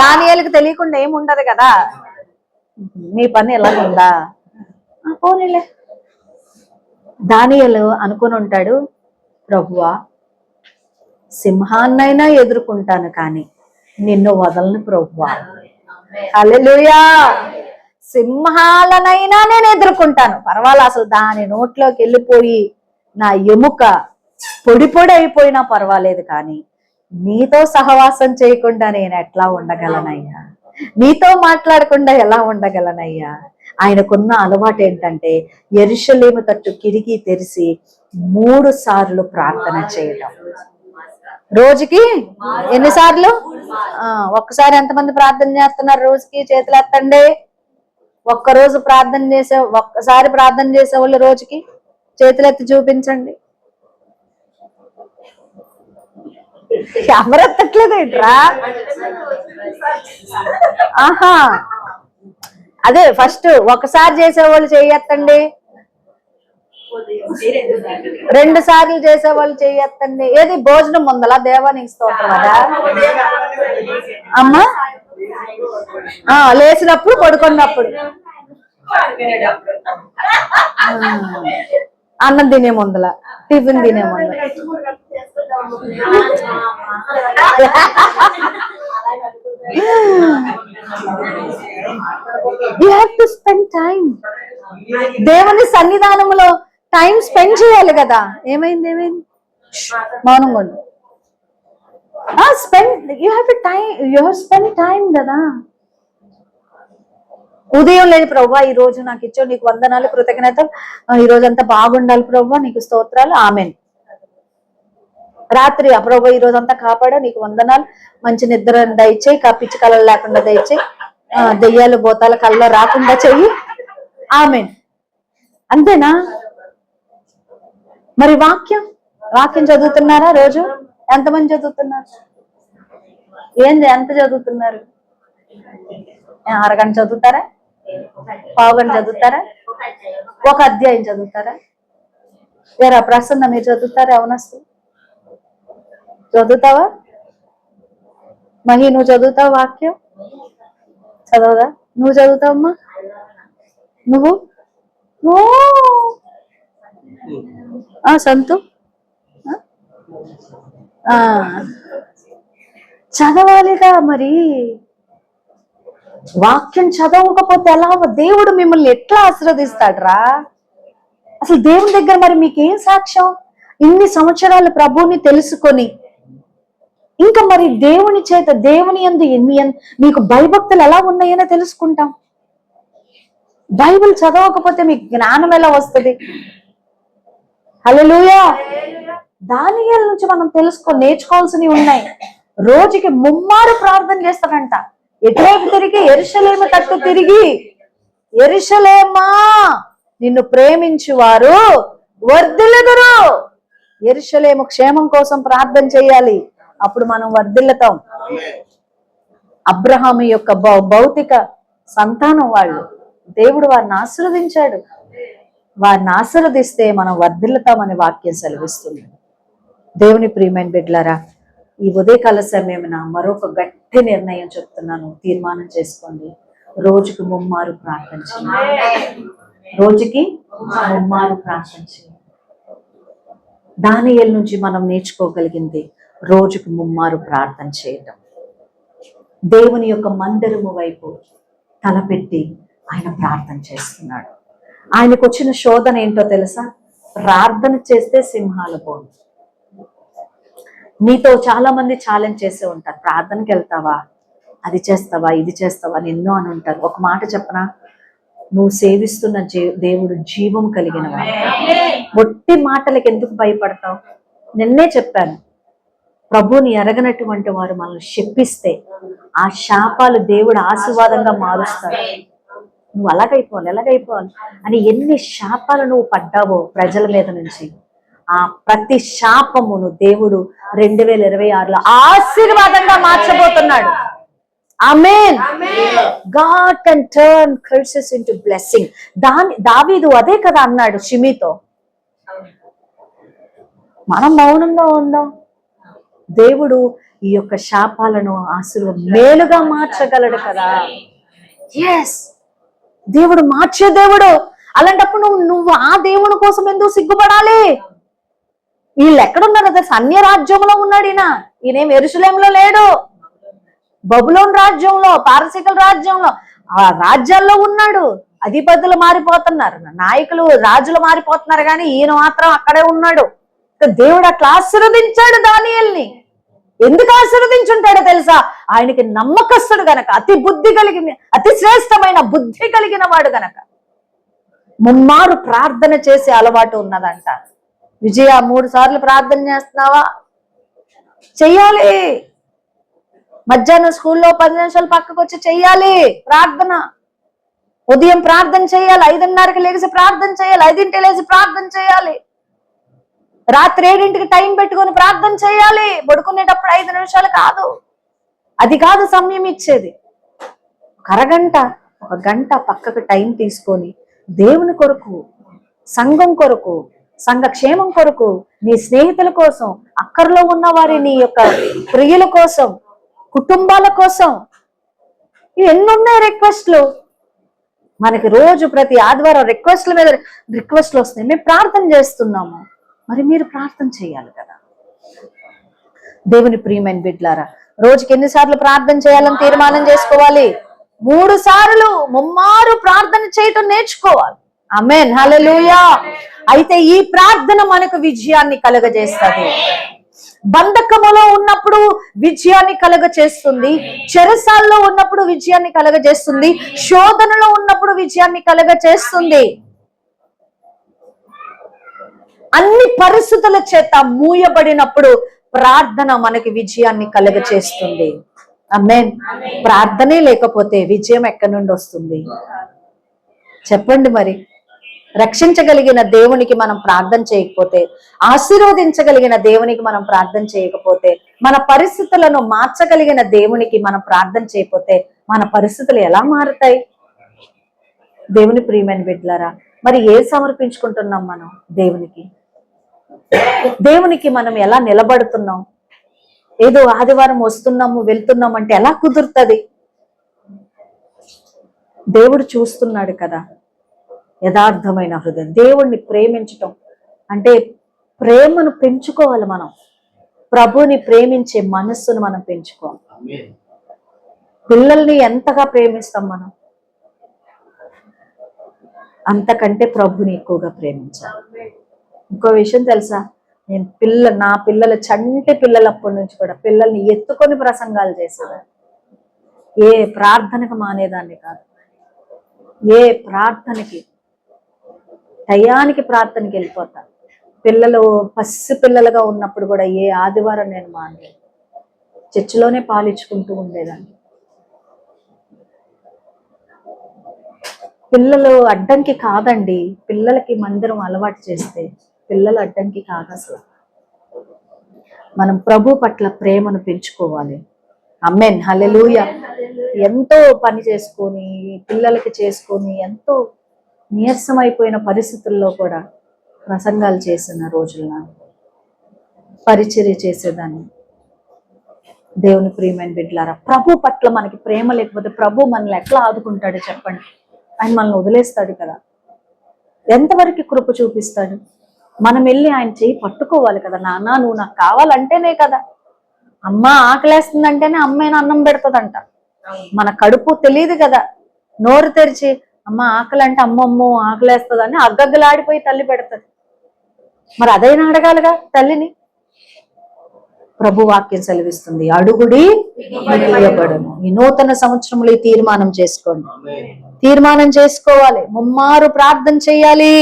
Speaker 1: దానియేలుకి తెలియకుండా ఏముండదు కదా. మీ పని ఎలా ఉందా? పోనీలే. దానియేలు అనుకుని ఉంటాడు, ప్రభువా సింహాన్నైనా ఎదుర్కొంటాను కానీ నిన్ను వదలను ప్రభువా. హల్లెలూయా. సింహాలనైనా నేను ఎదుర్కొంటాను, పర్వాలేదు, అసలు దాని నోట్లోకి వెళ్ళిపోయి నా ఎముక పొడి అయిపోయినా పర్వాలేదు, కానీ నీతో సహవాసం చేయకుండా నేను ఎట్లా ఉండగలనయ్యా, నీతో మాట్లాడకుండా ఎలా ఉండగలనయ్యా. ఆయనకున్న అలవాటు ఏంటంటే యెరూషలేము తట్టు కిటికీ తెరిచి 3 సార్లు ప్రార్థన చేయడం. రోజుకి ఎన్నిసార్లు? ఒక్కసారి ఎంతమంది ప్రార్థన చేస్తున్నారు రోజుకి? చేతులు ఎత్తండి. ఒక్కరోజు ఒక్కసారి ప్రార్థన చేసే వాళ్ళు రోజుకి చేతులు ఎత్తి చూపించండి. ఎవరు ఎత్తట్లేదు ఏంట్రా? ఆహా, అదే ఫస్ట్ ఒకసారి చేసేవాళ్ళు చెయ్యెత్తండి, 2 సార్లు చేసేవాళ్ళు చెయ్యెత్తండి. ఏది భోజనం ఉందలా దేవానికి స్తోత్రం అదా అమ్మా? లేచినప్పుడు, పడుకున్నప్పుడు, అన్నం తినే ముందల, టిఫిన్ తినే ముందల. You have to spend time. దేవుని సన్నిధానంలో టైం స్పెండ్ చేయాలి కదా. ఏమైంది? మౌనంగా ఉండు. యూ హ్యావ్ స్పెండ్ టైం కదా. ఉదయం లేదు ప్రభువా ఈ రోజు నాకు ఇచ్చావు, నీకు వందనాలు, కృతజ్ఞతలు, ఈ రోజు అంతా బాగుండాలి ప్రభువా, నీకు స్తోత్రాలు, ఆమెన్. రాత్రి ప్రభు ఈ రోజు అంతా కాపాడా, నీకు వందనాలు, మంచి నిద్ర దయచేయి, పిచ్చి కళలు లేకుండా దయచేయి, దెయ్యాలు భూతాల కళ్ళ రాకుండా చెయ్యి, ఆమెన్. అంతేనా? మరి వాక్యం చదువుతున్నారా రోజు? ఎంతమంది చదువుతున్నారు? ఎంత చదువుతున్నారు? అరగంట చదువుతారా? పావుగంట చదువుతారా? ఒక అధ్యాయం చదువుతారా? వేరే ప్రసన్న మీరు చదువుతారా? అవనస్తు చదువుతావా? మహి నువ్వు చదువుతావు? వాక్యం చదవదా? నువ్వు చదువుతావమ్మా? నువ్వు సంతు చదవాలిగా. మరి వాక్యం చదవకపోతే ఎలా? దేవుడు మిమ్మల్ని ఎట్లా ఆశీర్వదిస్తాడ్రా? అసలు దేవుని దగ్గర మరి మీకేం సాక్ష్యం? ఇన్ని సంవత్సరాలు ప్రభువుని తెలుసుకొని ఇంకా మరి దేవుని చేత, దేవుని యందు మీకు భయభక్తులు ఎలా ఉన్నాయని తెలుసుకుంటాం. బైబిల్ చదవకపోతే మీకు జ్ఞానం ఎలా వస్తుంది? హల్లెలూయా. దానియేలు నుంచి మనం నేర్చుకోవాల్సినవి ఉన్నాయి. రోజుకి 3 మారు ప్రార్థన చేస్తాడంట. ఎటువైపు తిరిగి? యెరూషలేము తట్టు తిరిగి, యెరూషలేమా నిన్ను ప్రేమించువారు వర్ధిల్లుదురు. యెరూషలేము క్షేమం కోసం ప్రార్థన చేయాలి, అప్పుడు మనం వర్ధిల్లుతాం. అబ్రహాము యొక్క భౌతిక సంతానం వాళ్ళు, దేవుడు వారిని ఆశీర్వదించాడు. వారిని ఆశీర్వదిస్తే మనం వర్ధిల్లుతామని వాక్యం సెలవిస్తుంది. దేవుని ప్రియమైన బిడ్డలారా, ఈ ఉదయకాల సమయమున మరొక గట్టి నిర్ణయం చెప్తున్నాను, తీర్మానం చేసుకోండి. రోజుకి 3 మారు ప్రార్థన చేయండి. రోజుకి 3 మారు ప్రార్థన చేయండి. దానియేలు నుంచి మనం నేర్చుకోగలిగింది రోజుకి 3 మారు ప్రార్థన చేయటం. దేవుని యొక్క మందిరము వైపు తలపెట్టి ఆయన ప్రార్థన చేస్తున్నాడు. ఆయనకు వచ్చిన శోధన ఏంటో తెలుసా? ప్రార్థన చేస్తే సింహాలు పోను. నీతో చాలా మంది ఛాలెంజ్ చేసే ఉంటారు, ప్రార్థనకి వెళ్తావా, అది చేస్తావా, ఇది చేస్తావా అని ఎన్నో అని ఉంటారు. ఒక మాట చెప్పనా? నువ్వు సేవిస్తున్న దేవుడు జీవం కలిగిన వాడు. ఒట్టి మాటలకు ఎందుకు భయపడతావు? నిన్నే చెప్పాను, ప్రభువుని ఎరగనటువంటి వారు మనల్ని శపిస్తే ఆ శాపాలు దేవుడు ఆశీర్వాదంగా మారుస్తాడు. నువ్వు ఎలాగైపోవాలి అని ఎన్ని శాపాలు నువ్వు పడ్డావో ప్రజల మీద నుంచి, ఆ ప్రతి శాపమును దేవుడు 2026లో ఆశీర్వాదంగా మార్చబోతున్నాడు. ఆమేన్. God can turn curses into blessing. దావీదు అదే కదా అన్నాడు షిమీతో. మనం మౌనంగా ఉందాం. దేవుడు ఈ యొక్క శాపాలను మేలుగా మార్చగలడు కదా. ఎస్, దేవుడు మార్చే దేవుడు. అలాంటప్పుడు నువ్వు ఆ దేవుని కోసం ఎందుకు సిగ్గుపడాలి? వీళ్ళు ఎక్కడున్నారు? అదే అన్య రాజ్యంలో ఉన్నాడు ఈయనేం యెరూషలేములో లేడు. బబులోన్ రాజ్యంలో, పారసీకల రాజ్యంలో, ఆ రాజ్యాల్లో ఉన్నాడు. అధిపతులు మారిపోతున్నారు, నాయకులు రాజులు మారిపోతున్నారు, కానీ ఈయన మాత్రం అక్కడే ఉన్నాడు. దేవుడు అట్లా ఆశీర్వదించాడు దానియేలుని. ఎందుకు ఆశీర్వదించుంటాడో తెలుసా? ఆయనకి నమ్మకస్తుడు గనక, అతి శ్రేష్టమైన బుద్ధి కలిగిన వాడు గనక. 3 మారు ప్రార్థన చేసే అలవాటు ఉన్నదంట. విజయ 3 సార్లు ప్రార్థన చేస్తున్నావా? చెయ్యాలి. మధ్యాహ్నం స్కూల్లో 10 నిమిషాలు పక్కకు వచ్చి చెయ్యాలి ప్రార్థన. ఉదయం ప్రార్థన చేయాలి, 5:30కి లేచి ప్రార్థన చేయాలి, 5ంటికి లేచి ప్రార్థన చేయాలి. రాత్రి 7ంటికి టైం పెట్టుకొని ప్రార్థన చేయాలి. పడుకునేటప్పుడు 5 నిమిషాలు కాదు, అది కాదు సమయం ఇచ్చేది. అరగంట, 1 గంట పక్కకు టైం తీసుకొని దేవుని కొరకు, సంఘం కొరకు, సంఘ క్షేమం కొరకు, నీ స్నేహితుల కోసం, అక్కర్లో ఉన్న వారి, నీ యొక్క ప్రియుల కోసం, కుటుంబాల కోసం, ఎన్నున్నాయి రిక్వెస్ట్లు. మనకి రోజు ప్రతి ఆదివారం రిక్వెస్ట్ల మీద రిక్వెస్ట్లు వస్తున్నాయి. మేము ప్రార్థన చేస్తున్నాము, మరి మీరు ప్రార్థన చేయాలి కదా. దేవుని ప్రియమైన బిడ్డలారా, రోజుకి ఎన్నిసార్లు ప్రార్థన చేయాలని తీర్మానం చేసుకోవాలి? 3 సార్లు 3 మారు ప్రార్థన చేయటం నేర్చుకోవాలి. ఆమేన్, హల్లెలూయా. అయితే ఈ ప్రార్థన మనకు విజయాన్ని కలుగజేస్తుంది. బంధకములో ఉన్నప్పుడు విజయాన్ని కలగచేస్తుంది, చెరసాల్లో ఉన్నప్పుడు విజయాన్ని కలగజేస్తుంది, శోధనలో ఉన్నప్పుడు విజయాన్ని కలగచేస్తుంది. అన్ని పరిస్థితుల చేత మూయబడినప్పుడు ప్రార్థన మనకి విజయాన్ని కలగచేస్తుంది. ఆమేన్. ప్రార్థనే లేకపోతే విజయం ఎక్కడి నుండి వస్తుంది చెప్పండి? మరి రక్షించగలిగిన దేవునికి మనం ప్రార్థన చేయకపోతే, ఆశీర్వదించగలిగిన దేవునికి మనం ప్రార్థన చేయకపోతే, మన పరిస్థితులను మార్చగలిగిన దేవునికి మనం ప్రార్థన చేయకపోతే మన పరిస్థితులు ఎలా మారుతాయి? దేవుని ప్రియమైన బిడ్డలారా, మరి ఏ సమర్పించుకుంటున్నాం మనం దేవునికి? దేవునికి మనం ఎలా నిలబడుతున్నాం? ఏదో ఆదివారం వస్తున్నాము వెళ్తున్నాం అంటే ఎలా కుదురుతుంది? దేవుడు చూస్తున్నాడు కదా. యథార్థమైన హృదయం, దేవుణ్ణి ప్రేమించటం అంటే ప్రేమను పెంచుకోవాలి. మనం ప్రభుని ప్రేమించే మనస్సును మనం పెంచుకోవాలి. పిల్లల్ని ఎంతగా ప్రేమిస్తాం మనం, అంతకంటే ప్రభుని ఎక్కువగా ప్రేమించాలి. ఇంకో విషయం తెలుసా, నేను నా పిల్లల చంటి పిల్లలప్పటి నుంచి కూడా పిల్లల్ని ఎత్తుకొని ప్రసంగాలు చేసేదాన్ని. ఏ ప్రార్థనకు మానేదాన్ని కాదు. ఏ ప్రార్థనకి టయానికి ప్రార్థనకి వెళ్ళిపోతా. పిల్లలు పసి పిల్లలుగా ఉన్నప్పుడు కూడా ఏ ఆదివారం నేను మానలేదు. చర్చిలోనే పాలించుకుంటూ ఉండేదాన్ని. పిల్లలు అడ్డంకి కాదండి. పిల్లలకి మందిరం అలవాటు చేస్తే పిల్లలు అడ్డంకి కాదు. అసలు మనం ప్రభు పట్ల ప్రేమను పెంచుకోవాలి. ఆమేన్. హల్లెలూయా. ఎంతో పని చేసుకొని పిల్లలకి చేసుకొని ఎంతో నీరసమైపోయిన పరిస్థితుల్లో కూడా ప్రసంగాలు చేసిన రోజుల్లో పరిచర్య చేసేదాన్ని. దేవుని ప్రియమైన బిడ్డలారా, ప్రభు పట్ల మనకి ప్రేమ లేకపోతే ప్రభు మనల్ని ఎట్లా ఆదుకుంటాడు చెప్పండి? ఆయన మనల్ని వదిలేస్తాడు కదా. ఎంతవరకు కృప చూపిస్తాడు? మనం వెళ్ళి ఆయన చేయి పట్టుకోవాలి కదా. నాన్న నువ్వు నాకు కావాలంటేనే కదా. అమ్మ ఆకలేస్తుందంటేనే అమ్మాయిని అన్నం పెడతదంట. మన కడుపు తెలియదు కదా. నోరు తెరిచి అమ్మ ఆకలి అంటే అమ్మమ్మో ఆకలేస్తుందని అగ్గగ్గలాడిపోయి తల్లి పెడతది. మరి అదైనా అడగాలిగా తల్లిని. ప్రభు వాక్యం సెలవిస్తుంది, అడుగుడి ఇయ్యబడును. ఈ నూతన సంవత్సరంలో ఈ తీర్మానం చేసుకోండి. తీర్మానం చేసుకోవాలి, ముమ్మారు ప్రార్థన చేయాలి.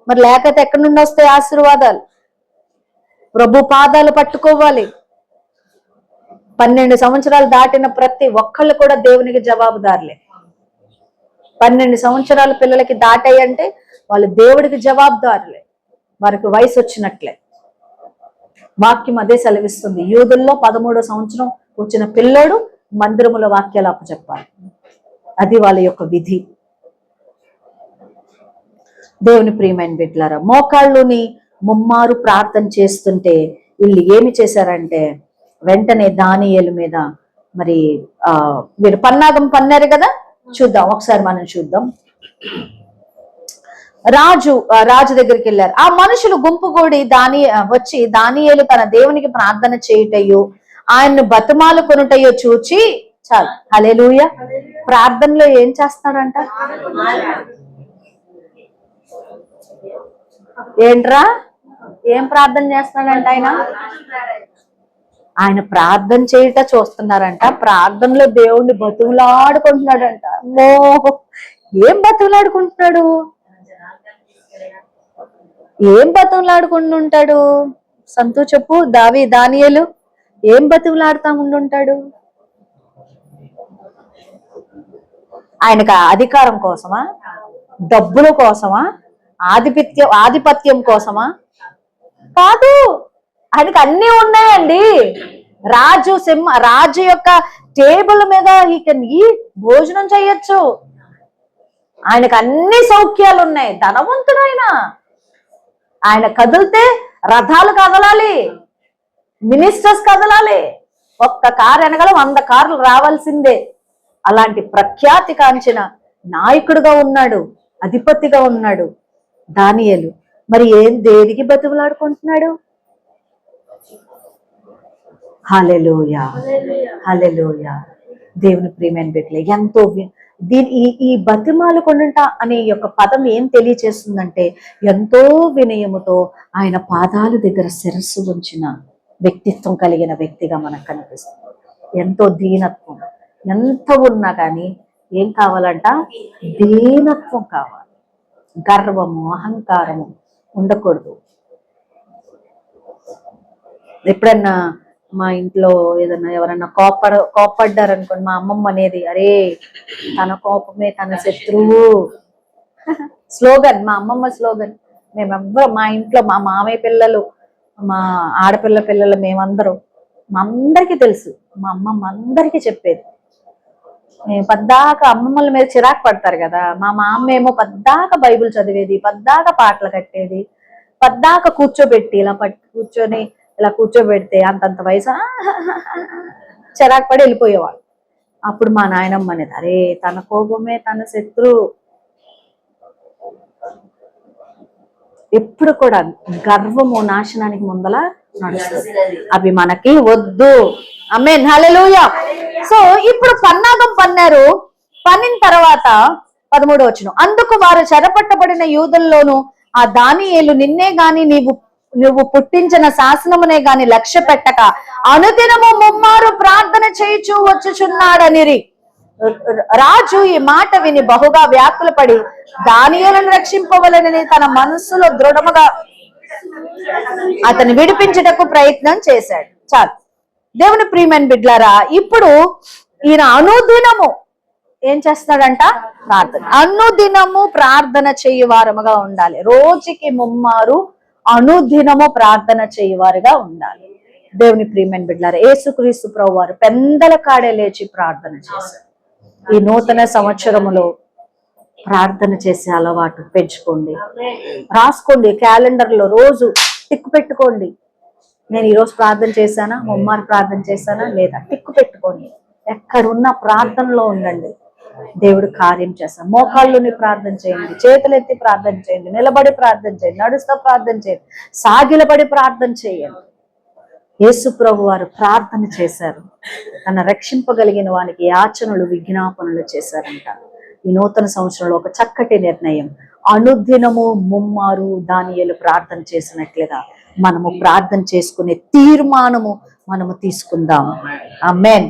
Speaker 1: మరి లేకపోతే ఎక్కడి నుండి వస్తాయి ఆశీర్వాదాలు? ప్రభు పాదాలు పట్టుకోవాలి. 12 సంవత్సరాలు దాటిన ప్రతి ఒక్కళ్ళు కూడా దేవునికి జవాబుదారులే. 12 సంవత్సరాల పిల్లలకి దాటాయి అంటే వాళ్ళు దేవుడికి జవాబుదారులే. వారికి వయసు వచ్చినట్లే. వాక్యం అదే సెలవిస్తుంది. యూదుల్లో 13వ సంవత్సరం వచ్చిన పిల్లోడు మందిరముల వాక్యాలు అప్పచెప్పాలి. అది వాళ్ళ యొక్క విధి. దేవుని ప్రియమైన బిడ్డలారా, మోకాళ్ళుని ముమ్మారు ప్రార్థన చేస్తుంటే వీళ్ళు ఏమి చేశారంటే వెంటనే దానియేలు మీద మరి వీరు పన్నాగం పన్నారు కదా. చూద్దాం ఒకసారి, మనం చూద్దాం. రాజు దగ్గరికి వెళ్ళారు. ఆ మనుషులు గుంపు కూడి వచ్చి దానియేలు తన దేవునికి ప్రార్థన చేయుటయో ఆయన్ను బతిమాలు కొనుటయో చూచి చాలు. హల్లెలూయా. ప్రార్థనలో ఏం చేస్తాడంట? ఏంట్రా ఏం ప్రార్థన చేస్తున్నాడంట? ఆయన ప్రార్థన చేయుట చూస్తున్నారంట. ప్రార్థనలో దేవుణ్ణి బతుకులాడుకుంటున్నాడంట. ఏం బతుకులాడుకుంటున్నాడు? ఏం బతుకులాడుకుంటుంటాడు? సంతూ చెప్పు. దానియేలు ఏం బతుకులాడుతా ఉండుంటాడు? ఆయనకు అధికారం కోసమా? డబ్బుల కోసమా? ఆధిపత్యం కోసమా? కాదు. ఆయనకు అన్ని ఉన్నాయండి. రాజు యొక్క టేబుల్ మీద భోజనం చేయొచ్చు. ఆయనకు అన్ని సౌఖ్యాలు ఉన్నాయి. ధనవంతుడు ఆయన కదిలితే రథాలు కదలాలి, మినిస్టర్స్ కదలాలి. ఒక్క కారు వెనకాల 100 కార్లు రావాల్సిందే. అలాంటి ప్రఖ్యాతి కాంచిన నాయకుడుగా ఉన్నాడు, అధిపతిగా ఉన్నాడు దానియేలు. మరి దేనికి బతుకులాడుకుంటున్నాడు? హల్లెలూయా, హల్లెలూయా. దేవుని ప్రియమైన బిడ్డలే, ఎంతో ఈ బతిమాలు కొనుట అనే యొక్క పదం ఏం తెలియచేస్తుందంటే ఎంతో వినయముతో ఆయన పాదాల దగ్గర శిరస్సు ఉంచిన వ్యక్తిత్వం కలిగిన వ్యక్తిగా మనకు కనిపిస్తుంది. ఎంతో దీనత్వం, ఎంత ఉన్నా కానీ ఏం కావాలంట? దీనత్వం కావాలి. గర్వము, అహంకారము ఉండకూడదు. ఎప్పుడన్నా మా ఇంట్లో ఏదన్నా ఎవరన్నా కోపడ్డారనుకోండి, మా అమ్మమ్మ అనేది, అరే తన కోపమే తన శత్రువు స్లోగన్, మా అమ్మమ్మ స్లోగన్. మేమెవ్వరు మా ఇంట్లో, మా మామయ్య పిల్లలు, మా ఆడపిల్ల పిల్లలు, మేమందరం, మా అందరికీ తెలుసు, మా అమ్మమ్మ అందరికీ చెప్పేది. మేము పద్దాక అమ్మమ్మల మీద చిరాకు పడతారు కదా, మా మామ ఏమో పద్దాక బైబిల్ చదివేది, పద్దాక పాటలు కట్టేది, పద్దాక కూర్చోబెట్టి ఇలా కూర్చొని ఇలా కూర్చోబెడితే అంతంత వయసు చిరాకు పడి వెళ్ళిపోయేవాళ్ళు. అప్పుడు మా నాయనమ్మ అనేది, అరే తన కోపమే తన శత్రువు. ఎప్పుడు కూడా గర్వము నాశనానికి ముందల నడుస్తుంది. అవి మనకి వద్దు. ఆమేన్, హల్లెలూయా. సో ఇప్పుడు పన్నాగం పన్నారు. పన్నిన తర్వాత 13వ వచనం, అందుకు వారు చెరపట్టబడిన యూదుల్లోను ఆ దానియేలు నిన్నే గాని నువ్వు పుట్టించిన శాసనమునే గాని లక్ష్య పెట్టక అనుదినము ముమ్మారు ప్రార్థన చేయుచూ వచ్చుచున్నాడనిరి. రాజు ఈ మాట విని బహుగా వ్యాకులపడి దానియేలును రక్షింపవలనని తన మనస్సులో దృఢముగా అతను విడిపించుటకు ప్రయత్నం చేశాడు. చాలు. దేవుని ప్రియమైన బిడ్డలారా, ఇప్పుడు ఈయన అనుదినము ఏం చేస్తున్నాడంట? ప్రార్థన. అనుదినము ప్రార్థన చేయువారముగా ఉండాలి. రోజుకి ముమ్మారు అనుదినము ప్రార్థన చేయువారుగా ఉండాలి. దేవుని ప్రియమైన బిడ్డలారా, యేసుక్రీస్తు ప్రభువారు పెందల కాడే లేచి ప్రార్థన చేశారు. ఈ నూతన సంవత్సరములో ప్రార్థన చేసే అలవాటు పెంచుకోండి. రాసుకోండి, క్యాలెండర్లో రోజు టిక్కు పెట్టుకోండి. నేను ఈరోజు ప్రార్థన చేశానా, ముమ్మారు ప్రార్థన చేశానా లేదా టిక్కు పెట్టుకోండి. ఎక్కడున్న ప్రార్థనలో ఉండండి, దేవుడు కార్యం చేస్తాడు. మోకాళ్ళుని ప్రార్థన చేయండి, చేతులెత్తి ప్రార్థన చేయండి, నిలబడి ప్రార్థన చేయండి, నడుస్తూ ప్రార్థన చేయండి, సాగిలబడి ప్రార్థన చేయండి. యేసు ప్రభు వారు ప్రార్థన చేశారు. తన రక్షింపగలిగిన వానికి యాచనలు, విజ్ఞాపనలు చేశారంట. ఈ నూతన సంవత్సరంలో ఒక చక్కటి నిర్ణయం, అనుదినము ముమ్మారు దానియేలు ప్రార్థన చేసినట్లుగా మనము ప్రార్థన చేసుకునే తీర్మానము మనము తీసుకుందాం. ఆమేన్.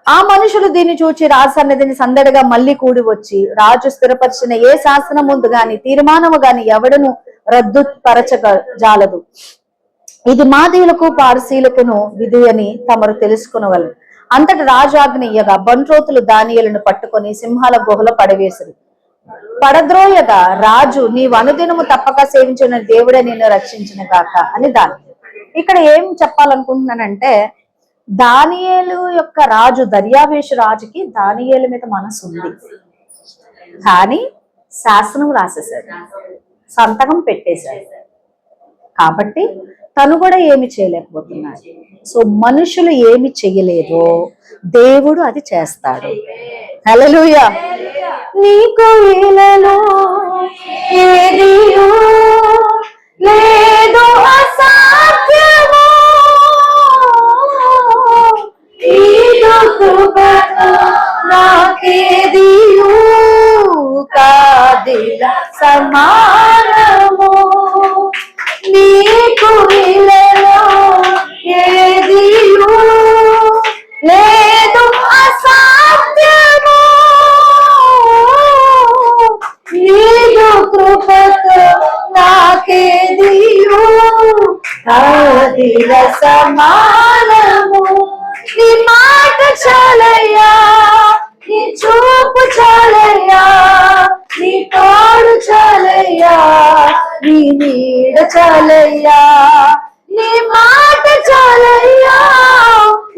Speaker 1: ఆ మనుషులు దీన్ని చూచి రాజు సన్నిధిని సందడిగా మళ్ళీ కూడి వచ్చి, రాజు స్థిరపరిచిన ఏ శాసనం ముందు గాని తీర్మానము గాని ఎవడను రద్దు పరచక జాలదు. ఇది మాదీయులకు పారసీలకును విధి అని తమరు తెలుసుకునవలెను. అంతటి రాజు ఆజ్ఞ ఇయ్యగా బంట్రోతులు దానియేలును పట్టుకొని సింహాల గుహలో పడవేసిరి. పడద్రోయగా రాజు, నీవు అనుదినము తప్పక సేవించిన దేవుడే నిన్ను రక్షించిన గాక అని దానియేలు. ఇక్కడ ఏం చెప్పాలనుకుంటున్నానంటే, దానియేలు యొక్క రాజు దర్యావేషు రాజుకి దానియేలు మీద మనసు ఉంది, కానీ శాసనం రాసేశాడు, సంతకం పెట్టేశాడు. కాబట్టి తను కూడా ఏమి చేయలేకపోతున్నాడు. సో మనుషులు ఏమి చేయలేదో దేవుడు అది చేస్తాడు. హల్లెలూయా. నీకు ఇలలో ఏదియో లేదు అసాధ్యమో, నీకు కృపతో నాకేదియో కాదిల సమానమో. నీకు ఇలలో ఏదియో లేదు అసాధ్యమో, నీకు కృపతో నాకేదియో కాదిల సమానము. నీ మాట చాలయ్యా, నీ చూపు చాలయ్యా, నీ తోడు చాలయ్యా, నీ నీడ చాలయ్యా. నీ మాట చాలయ్యా,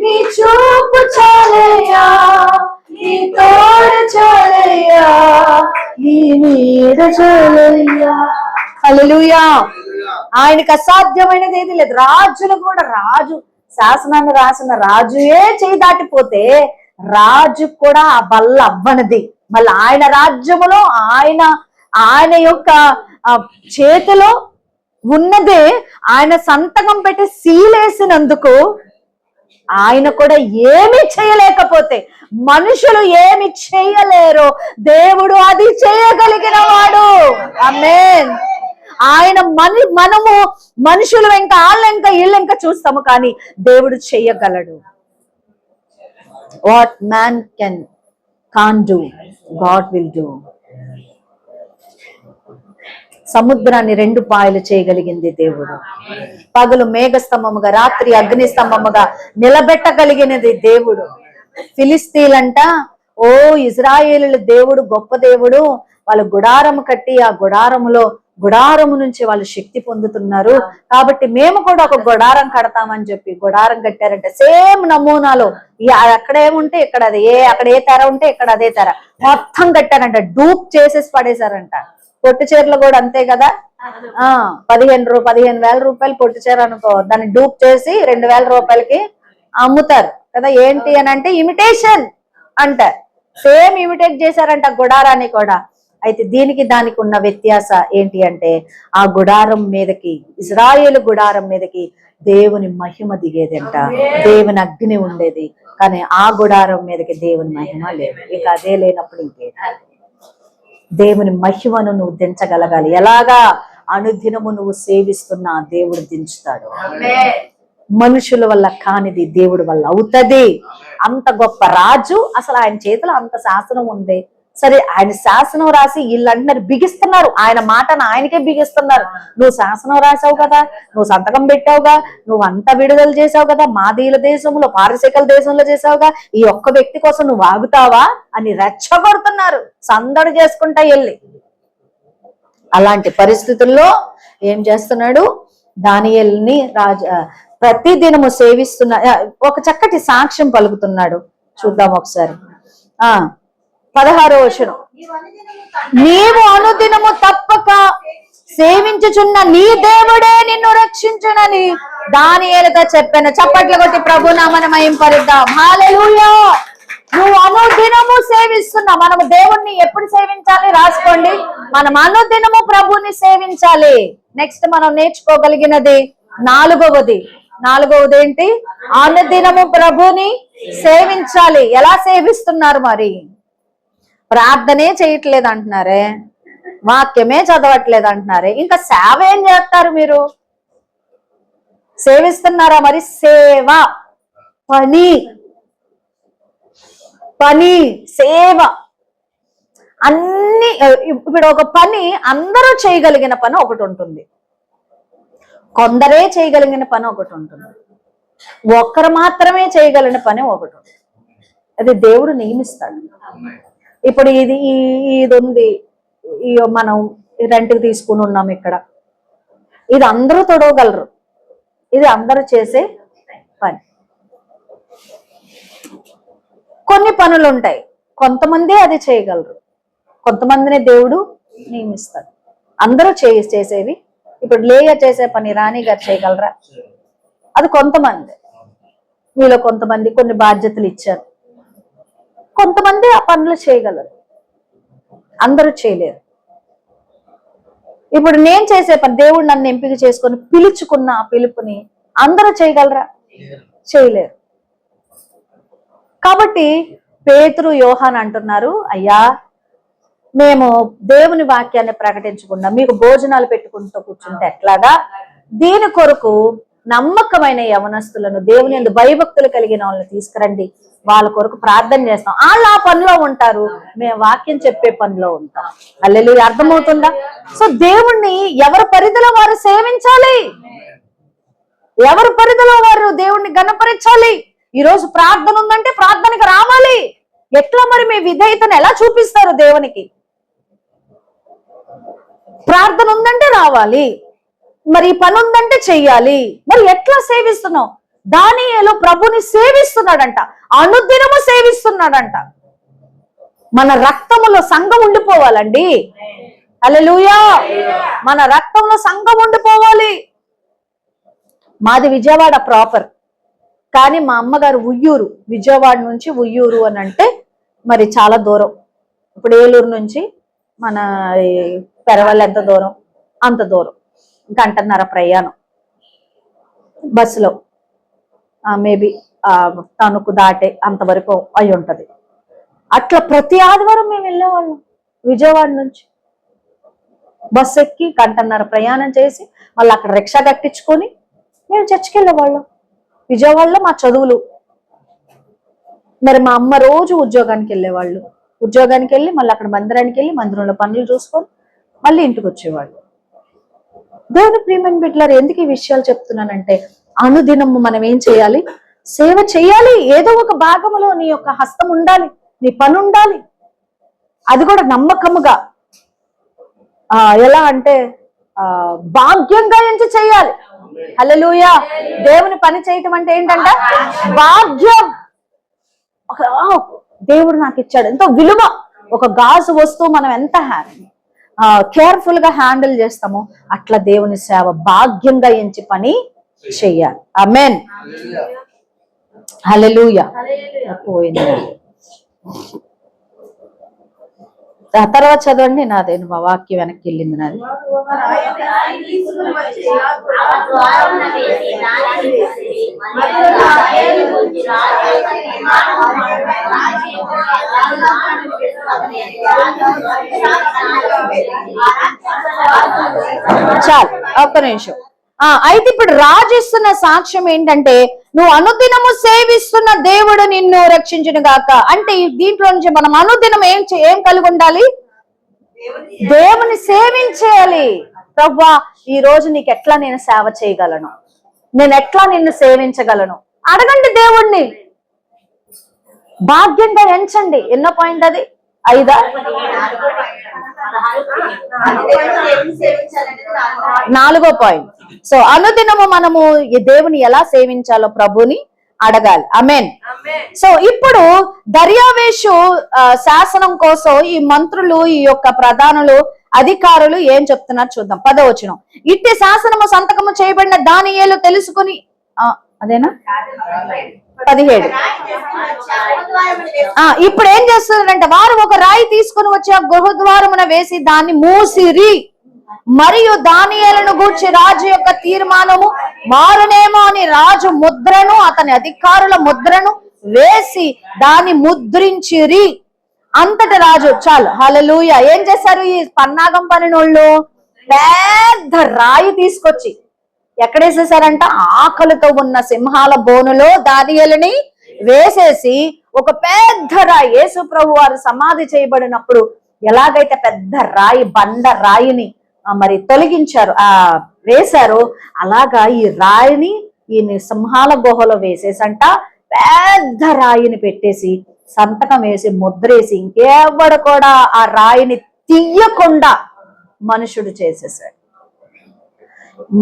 Speaker 1: నీ చూపు చాలయ్యా, నీ తోడు చాలయ్యా, నీ నీడ చాలయ్యా. హల్లెలూయా. ఆయనకు అసాధ్యమైనది ఏది లేదు. రాజులు కూడా, రాజు శాసనాన్ని రాసిన రాజుయే చేయి దాటిపోతే రాజు కూడా ఆ బల్ల అవ్వనది. మళ్ళీ ఆయన రాజ్యములో ఆయన యొక్క చేతిలో ఉన్నదే ఆయన సంతకం పెట్టి సీలేసినందుకు ఆయన కూడా ఏమి చేయలేకపోతే, మనుషులు ఏమి చేయలేరో దేవుడు అది చేయగలిగిన వాడు. ఆమేన్. ఆయన మనము మనుషులు ఇంకా వీళ్ళ ఇంకా చూస్తాము, కానీ దేవుడు చెయ్యగలడు. What man can't do, God will do. సముద్రాన్ని 2 పాయలు చేయగలిగింది దేవుడు. పగలు మేఘస్తంభముగా, రాత్రి అగ్ని స్తంభముగా నిలబెట్టగలిగినది దేవుడు. ఫిలిస్తీన్లంట, ఓ ఇజ్రాయేలు దేవుడు గొప్ప దేవుడు, వాళ్ళు గుడారము కట్టి ఆ గుడారము నుంచి వాళ్ళు శక్తి పొందుతున్నారు, కాబట్టి మేము కూడా ఒక గుడారం కడతామని చెప్పి గుడారం కట్టారంటే సేమ్ నమూనాలో అక్కడేముంటే ఇక్కడ అది, అక్కడ ఏ తెర ఉంటే ఇక్కడ అదే తెర మొత్తం కట్టారంట. డూప్ చేసేసి పడేశారంట. పొట్టు చీరలు కూడా అంతే కదా, 15,000 రూపాయలు పొట్టు చీర అనుకో, దాన్ని డూప్ చేసి 2,000 రూపాయలకి అమ్ముతారు కదా. ఏంటి అని అంటే ఇమిటేషన్ అంట. సేమ్ ఇమిటేట్ చేశారంట గుడారాన్ని కూడా. అయితే దీనికి దానికి ఉన్న వ్యత్యాస ఏంటి అంటే, ఆ గుడారం మీదకి, ఇజ్రాయేలు గుడారం మీదకి దేవుని మహిమ దిగేదంట, దేవుని అగ్ని ఉండేది. కానీ ఆ గుడారం మీదకి దేవుని మహిమ లేదు. ఇక అదే లేనప్పుడు ఇంకేది. దేవుని మహిమను నువ్వు దించగలగాలి. ఎలాగా? అనుదినము నువ్వు సేవిస్తున్న దేవుడు దించుతాడు. మనుషుల వల్ల కానిది దేవుడి వల్ల అవుతుంది. అంత గొప్ప రాజు, అసలు ఆయన చేతిలో అంత శాసనం ఉంది. సరే, ఆయన శాసనం రాసి వీళ్ళందరూ బిగిస్తున్నారు, ఆయన మాటను ఆయనకే బిగిస్తున్నారు. నువ్వు శాసనం రాసావు కదా, నువ్వు సంతకం పెట్టావుగా, నువ్వు అంతా విడుదల చేసావు కదా, మాదీల దేశంలో పారసీకల దేశంలో చేసావుగా, ఈ ఒక్క వ్యక్తి కోసం నువ్వు ఆగుతావా అని రెచ్చగొడుతున్నారు, సందడి చేసుకుంటా వెళ్ళి. అలాంటి పరిస్థితుల్లో ఏం చేస్తున్నాడు? దానియేలుని ప్రతి దినము సేవిస్తున్న ఒక చక్కటి సాక్ష్యం పలుకుతున్నాడు. చూద్దాం ఒకసారి. 16వ వచనం, నీవు అనుదినము తప్పక సేవించుచున్న నీ దేవుడే నిన్ను రక్షించునని దానియేలుతో చెప్పాను. చప్పట్లు కొట్టి ప్రభునామమును మహింపరుద్దాం. హల్లెలూయా. నువ్వు అనుదినము సేవిస్తున్నా. మనము దేవుణ్ణి ఎప్పుడు సేవించాలి? రాసుకోండి. మనం అనుదినము ప్రభుని సేవించాలి. నెక్స్ట్ మనం నేర్చుకోగలిగినది నాలుగవది ఏంటి? అనుదినము ప్రభుని సేవించాలి. ఎలా సేవిస్తున్నారు మరి? ప్రార్థనే చేయట్లేదు అంటున్నారే, వాక్యమే చదవట్లేదు అంటున్నారే, ఇంకా సేవ ఏం చేస్తారు మీరు? సేవిస్తున్నారా మరి? సేవ, పని, సేవ అన్ని. ఇప్పుడు ఒక పని అందరూ చేయగలిగిన పని ఒకటి ఉంటుంది, కొందరే చేయగలిగిన పని ఒకటి ఉంటుంది, ఒక్కరు మాత్రమే చేయగలిగిన పని ఒకటి ఉంటుంది. అది దేవుడు నియమిస్తాడు. ఇప్పుడు ఇది ఉంది, మనం రెంట్కి తీసుకుని ఉన్నాం ఇక్కడ, ఇది అందరూ తొడవగలరు, ఇది అందరూ చేసే పని. కొన్ని పనులు ఉంటాయి, కొంతమంది అది చేయగలరు, కొంతమందిని దేవుడు నియమిస్తాడు. అందరూ చేసేవి. ఇప్పుడు లేయర్ చేసే పని రాణి గారు చేయగలరా? అది కొంతమంది. మీలో కొంతమంది కొన్ని బాధ్యతలు ఇచ్చారు, కొంతమంది ఆ పనులు చేయగలరు, అందరూ చేయలేరు. ఇప్పుడు నేను చేసే పని, దేవుడు నన్ను ఎంపిక చేసుకొని పిలుచుకున్న ఆ పిలుపుని అందరూ చేయగలరా? చేయలేరు. కాబట్టి పేతురు, యోహాన్ అంటున్నారు, అయ్యా మేము దేవుని వాక్యాన్ని ప్రకటించకుండా మీకు భోజనాలు పెట్టుకుంటూ కూర్చుంటే ఎట్లాగా? దీని కొరకు నమ్మకమైన యవనస్తులను, దేవుని యందు భయభక్తులు కలిగిన వాళ్ళని తీసుకురండి, వాళ్ళ కొరకు ప్రార్థన చేస్తాం. వాళ్ళు ఆ పనిలో ఉంటారు, మేము వాక్యం చెప్పే పనిలో ఉంటాం. హల్లెలూయా. అర్థమవుతుందా? సో దేవుణ్ణి ఎవరి పరిధిలో వారు సేవించాలి, ఎవరి పరిధిలో వారు దేవుణ్ణి గణపరచాలి. ఈ రోజు ప్రార్థన ఉందంటే ప్రార్థనకి రావాలి. ఎట్లా మరి మీ విధేయతను ఎలా చూపిస్తారు దేవునికి? ప్రార్థన ఉందంటే రావాలి, మరి పని ఉందంటే చెయ్యాలి. మరి ఎట్లా సేవిస్తున్నావు? దానియేలు ప్రభుని సేవిస్తున్నాడంట, అనుదినము సేవిస్తున్నాడంట. మన రక్తములో సంఘం ఉండిపోవాలండి. హల్లెలూయా. మన రక్తంలో సంఘం ఉండిపోవాలి. మాది విజయవాడ ప్రాపర్, కానీ మా అమ్మగారు ఉయ్యూరు, విజయవాడ నుంచి ఉయ్యూరు అని అంటే మరి చాలా దూరం. ఇప్పుడు ఏలూరు నుంచి మన పెరవల్ ఎంత దూరం? అంత దూరం, గంటన్నర ప్రయాణం బస్సులో. మేబీ తణుకు దాటే అంతవరకు అయి ఉంటది. అట్లా ప్రతి ఆదివారం మేము వెళ్ళేవాళ్ళం విజయవాడ నుంచి. బస్సు ఎక్కి గంటన్నర ప్రయాణం చేసి మళ్ళీ అక్కడ రిక్షా కట్టించుకొని మేము చర్చికి వెళ్ళేవాళ్ళం. విజయవాడలో మా చదువులు. మరి మా అమ్మ రోజు ఉద్యోగానికి వెళ్ళేవాళ్ళు. ఉద్యోగానికి వెళ్ళి మళ్ళీ అక్కడ మందిరానికి వెళ్ళి మందిరంలో పనులు చూసుకొని మళ్ళీ ఇంటికి వచ్చేవాళ్ళు. దేవుని ప్రియమైన బిడ్డలారా, ఎందుకు ఈ విషయాలు చెప్తున్నానంటే అనుదినము మనం ఏం చేయాలి? సేవ చేయాలి. ఏదో ఒక భాగంలో నీ యొక్క హస్తం ఉండాలి, నీ పని ఉండాలి. అది కూడా నమ్మకముగా, ఎలా అంటే భాగ్యంగా ఎంచి చేయాలి. హల్లెలూయా. దేవుని పని చేయటం అంటే ఏంటంటే భాగ్యం. దేవుడు నాకు ఇచ్చాడు, ఎంతో విలువ. ఒక గాజు వస్తువు మనం ఎంత కేర్ఫుల్ గా హ్యాండిల్ చేస్తామో అట్లా దేవుని సేవ భాగ్యంగా ఎంచి పని చెయ్యాలి. ఆమేన్. హల్లెలూయా. పోయింది. ఆ తర్వాత చదవండి. నాదేను మా వాక్యం వెనక్కి వెళ్ళింది. నాది చాలు, ఒక్క నిమిషం. అయితే ఇప్పుడు రాజు ఇస్తున్న సాక్ష్యం ఏంటంటే నువ్వు అనుదినము సేవిస్తున్న దేవుడు నిన్ను రక్షించును గాక. అంటే దీంట్లో నుంచి మనం అనుదినం ఏం కలిగి ఉండాలి? దేవుని సేవించేయాలి. ప్రభువా, ఈ రోజు నీకు ఎట్లా నేను సేవ చేయగలను, నేను ఎట్లా నిన్ను సేవించగలను అడగండి దేవుణ్ణి. భాగ్యంగా ఎంచండి. ఎన్నో పాయింట్ అది? 5. 4వ పాయింట్. సో అనుదినము మనము ఈ దేవుని ఎలా సేవించాలో ప్రభుని అడగాలి. ఆమేన్. సో ఇప్పుడు దర్యావేషు శాసనం కోసం ఈ మంత్రులు, ఈ యొక్క ప్రధానులు, అధికారులు ఏం చెప్తున్నారు చూద్దాం. 10వ వచనం. ఇట్టి శాసనము సంతకము చేయబడిన దానియేలు తెలుసుకుని, అదేనా 17. ఇప్పుడు ఏం చేస్తున్నారంటే వారు ఒక రాయి తీసుకుని వచ్చి ఆ గృహద్వారమున వేసి దాన్ని మూసిరి. మరియు దానియేలును గూర్చి రాజు యొక్క తీర్మానము మారునేమో అని రాజు ముద్రను, అతని అధికారుల ముద్రను వేసి దాన్ని ముద్రించిరి. అంతటి రాజు చాలు. హల్లెలూయా. ఏం చేశారు ఈ పన్నాగం పనినోళ్ళు? పెద్ద రాయి తీసుకొచ్చి ఎక్కడేసేసారంట? ఆకలితో ఉన్న సింహాల బోనులో దానియేలుని వేసేసి ఒక పెద్ద రాయి, యేసు ప్రభు వారు సమాధి చేయబడినప్పుడు ఎలాగైతే పెద్ద రాయి, బండ రాయిని మరి తొలగించారు, వేశారు, అలాగా ఈ రాయిని ఈ సింహాల గుహలో వేసేసంట పెద్ద రాయిని పెట్టేసి సంతకం వేసి ముద్రేసి ఇంకెవడు కూడా ఆ రాయిని తీయకుండా మనుషుడు చేసేసాడు.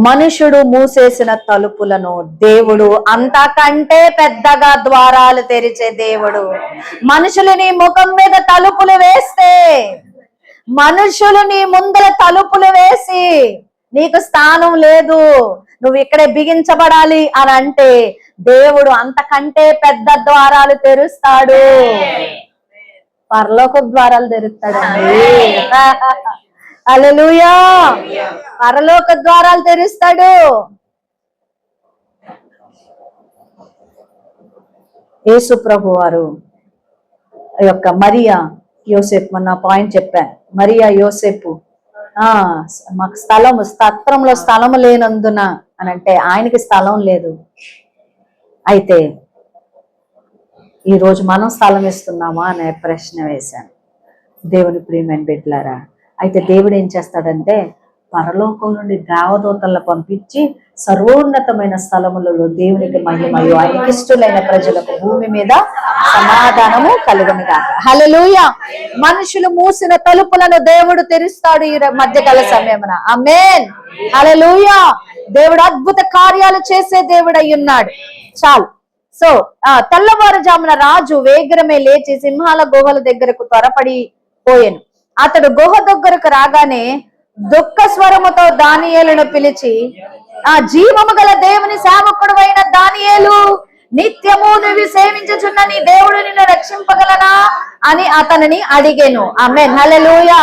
Speaker 1: మనుషుడు మూసేసిన తలుపులను దేవుడు అంతకంటే పెద్దగా ద్వారాలు తెరిచే దేవుడు. మనుషులు నీ ముఖం మీద తలుపులు వేస్తే, మనుషులు నీ ముందర తలుపులు వేసి నీకు స్థానం లేదు, నువ్వు ఇక్కడే బిగించబడాలి అని అంటే దేవుడు అంతకంటే పెద్ద ద్వారాలు తెరుస్తాడు. పరలోక ద్వారాలు తెరుస్తాడండి. హల్లెలూయా. పరలోక ద్వారాలు తెరుస్తాడు. యేసు ప్రభు వారు యొక్క మరియా యోసేపు, మొన్న పాయింట్ చెప్పాను. మరియా యోసేపు మాకు స్తత్రంలో స్థలము లేనందున అని అంటే ఆయనకి స్థలం లేదు. అయితే ఈరోజు మనం స్థలం ఇస్తున్నామా అనే ప్రశ్న వేశాను. దేవుని ప్రియమైన బిడ్డలారా, అయితే దేవుడు ఏం చేస్తాడంటే పరలోకం నుండి దేవదూతలను పంపించి సర్వోన్నతమైన స్థలములలో దేవునికి మహిమయు ఆయనకి ఇష్టలైన ప్రజలకు భూమి మీద సమాధానము కలుగును గాక. హల్లెలూయా. మనుషులు మూసిన తలుపులను దేవుడు తెరుస్తాడు ఈ మధ్యకాల సమయమున. ఆమేన్. హల్లెలూయా. దేవుడు అద్భుత కార్యాలు చేసే దేవుడు అయి ఉన్నాడు. చాలు. సో తెల్లవారుజామున రాజు వేగరమే లేచి సింహాల గుహల దగ్గరకు త్వరపడి పోయాను. అతడు గుహ దగ్గరకు రాగానే దుఃఖ స్వరముతో దానియేలును పిలిచి, జీవము గల దేవుని సేవకుడు అయిన దానియేలు, నిత్యము నువ్వు సేవించుచున్న నీ దేవుడు నిన్ను రక్షింపగలనా అని అతనిని అడిగాను. ఆమేన్. హల్లెలూయా.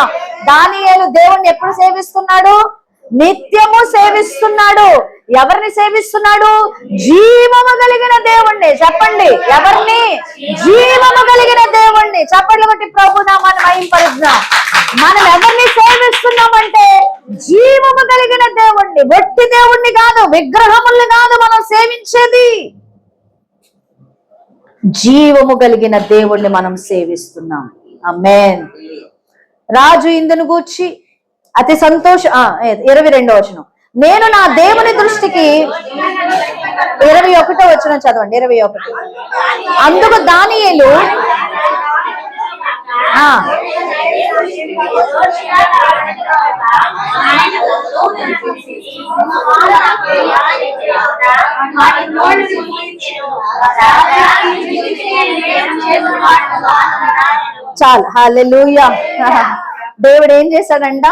Speaker 1: దానియేలు దేవుణ్ణి ఎప్పుడు సేవిస్తున్నాడు? నిత్యము సేవిస్తున్నాడు. ఎవరిని సేవిస్తున్నాడు? జీవము కలిగిన దేవుణ్ణి. చెప్పండి, ఎవరిని? జీవము కలిగిన దేవుణ్ణి. చప్పట్లు కొట్టి ప్రభు నామాన్ని మహింపరుద్దాం. మనం ఎవరిని సేవిస్తున్నామంటే కాబట్టి వట్టి దేవుణ్ణి కాదు, విగ్రహముల్ని కాదు మనం సేవించేది, జీవము కలిగిన దేవుణ్ణి మనం సేవిస్తున్నాం. ఆమేన్. రాజు ఇందును గూర్చి అతి సంతోష 22వ వచనం, నేను నా దేవుని దృష్టికి 21వ వచనం చదవండి. 21. అందుకు దానియేలు చాలు. హల్లెలూయా. దేవుడు ఏం చేశాడంట?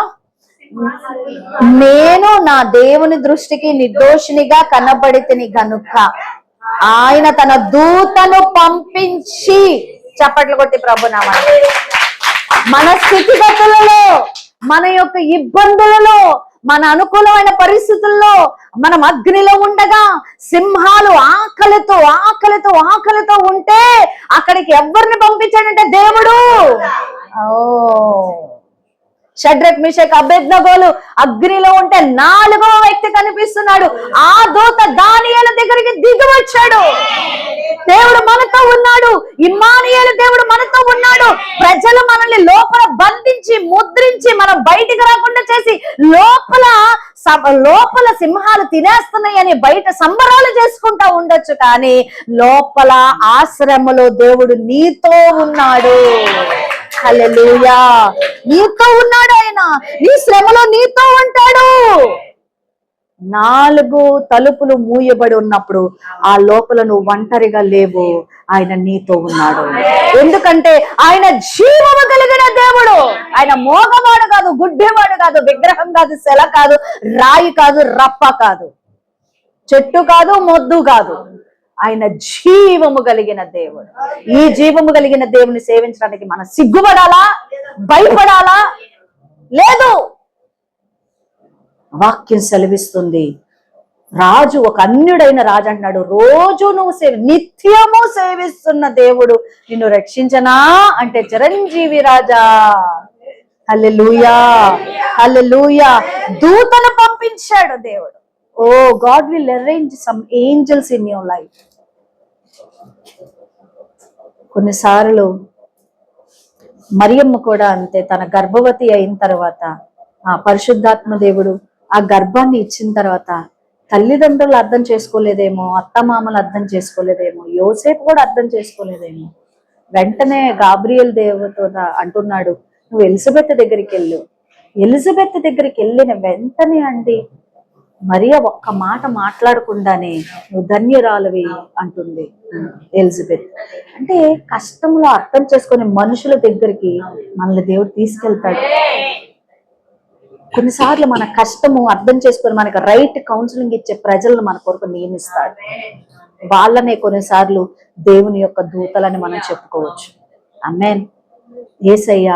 Speaker 1: నేను నా దేవుని దృష్టికి నిర్దోషినిగా కనబడితిని గనుక ఆయన తన దూతను పంపించి, చప్పట్లు కొట్టి ప్రభునామాన్ని, మన స్థితిగతులలో, మన యొక్క ఇబ్బందులలో, మన అనుకూలమైన పరిస్థితుల్లో మనం అగ్నిలో ఉండగా సింహాలు ఆకలితో ఆకలితో ఆకలితో ఉంటే అక్కడికి ఎవరిని పంపించాడంటే దేవుడు. షడ్రక్ మిషక్ అబేద్నగోలు అగ్నిలో ఉంటే 4వ వ్యక్తి కనిపిస్తున్నాడు. ఆ దూత దానియేలు దగ్గరికి దిగి వచ్చాడు. దేవుడు మనతో ఉన్నాడు. ఇమ్మానుయేలు దేవుడు మనతో ఉన్నాడు. ప్రజలు మనల్ని లోపల బంధించి ముద్రించి మనం బయటికి రాకుండా చేసి లోపల సింహాలు తినేస్తున్నాయని బయట సంబరాలు చేసుకుంటా ఉండొచ్చు, కానీ లోపల ఆశ్రమలో దేవుడు నీతో ఉన్నాడు. హల్లెలూయా. నీతో ఉన్నాడు ఆయన. నీ శ్రమలో నీతో ఉంటాడు. 4 తలుపులు మూయబడి ఉన్నప్పుడు ఆ లోపల నువ్వు ఒంటరిగా లేవు, ఆయన నీతో ఉన్నాడు. ఎందుకంటే ఆయన జీవము కలిగిన దేవుడు. ఆయన మోగవాడు కాదు, గుడ్డివాడు కాదు, విగ్రహం కాదు, శిల కాదు, రాయి కాదు, రప్ప కాదు, చెట్టు కాదు, మొద్దు కాదు. ఆయన జీవము కలిగిన దేవుడు. ఈ జీవము కలిగిన దేవుని సేవించడానికి మనం సిగ్గుపడాలా? భయపడాలా? లేదు. వాక్యం సెలవిస్తుంది. రాజు, ఒక అన్యుడైన రాజు అంటున్నాడు, రోజు నువ్వు నిత్యము సేవిస్తున్న దేవుడు నిన్ను రక్షించనా అంటే చిరంజీవి రాజా. హల్లెలూయా, హల్లెలూయా. దూతను పంపించాడు దేవుడు. God will arrange some angels in your life. కొన్నిసార్లు మరియమ్మ కూడా అంతే. తన గర్భవతి అయిన తర్వాత ఆ పరిశుద్ధాత్మ దేవుడు ఆ గర్భాన్ని ఇచ్చిన తర్వాత తల్లిదండ్రులు అర్థం చేసుకోలేదేమో, అత్తమామలు అర్థం చేసుకోలేదేమో, యోసేపు కూడా అర్థం చేసుకోలేదేమో. వెంటనే గాబ్రియల్ దేవుతో అంటున్నాడు, నువ్వు ఎలిజబెత్ దగ్గరికి వెళ్ళు. ఎలిజబెత్ దగ్గరికి వెళ్ళిన వెంటనే అండి మరియ ఒక్క మాట మాట్లాడకుండానే నువ్వు ధన్యురాలవి అంటుంది ఎలిజబెత్. అంటే కష్టంలో అర్థం చేసుకునే మనుషుల దగ్గరికి మనల్ని దేవుడు తీసుకెళ్తాడు. కొన్నిసార్లు మన కష్టము అర్థం చేసుకొని మనకు రైట్ కౌన్సిలింగ్ ఇచ్చే ప్రజలను మన కొరకు నియమిస్తాడు. వాళ్ళనే కొన్నిసార్లు దేవుని యొక్క దూతలని మనం చెప్పుకోవచ్చు. ఆమేన్. యేసయ్య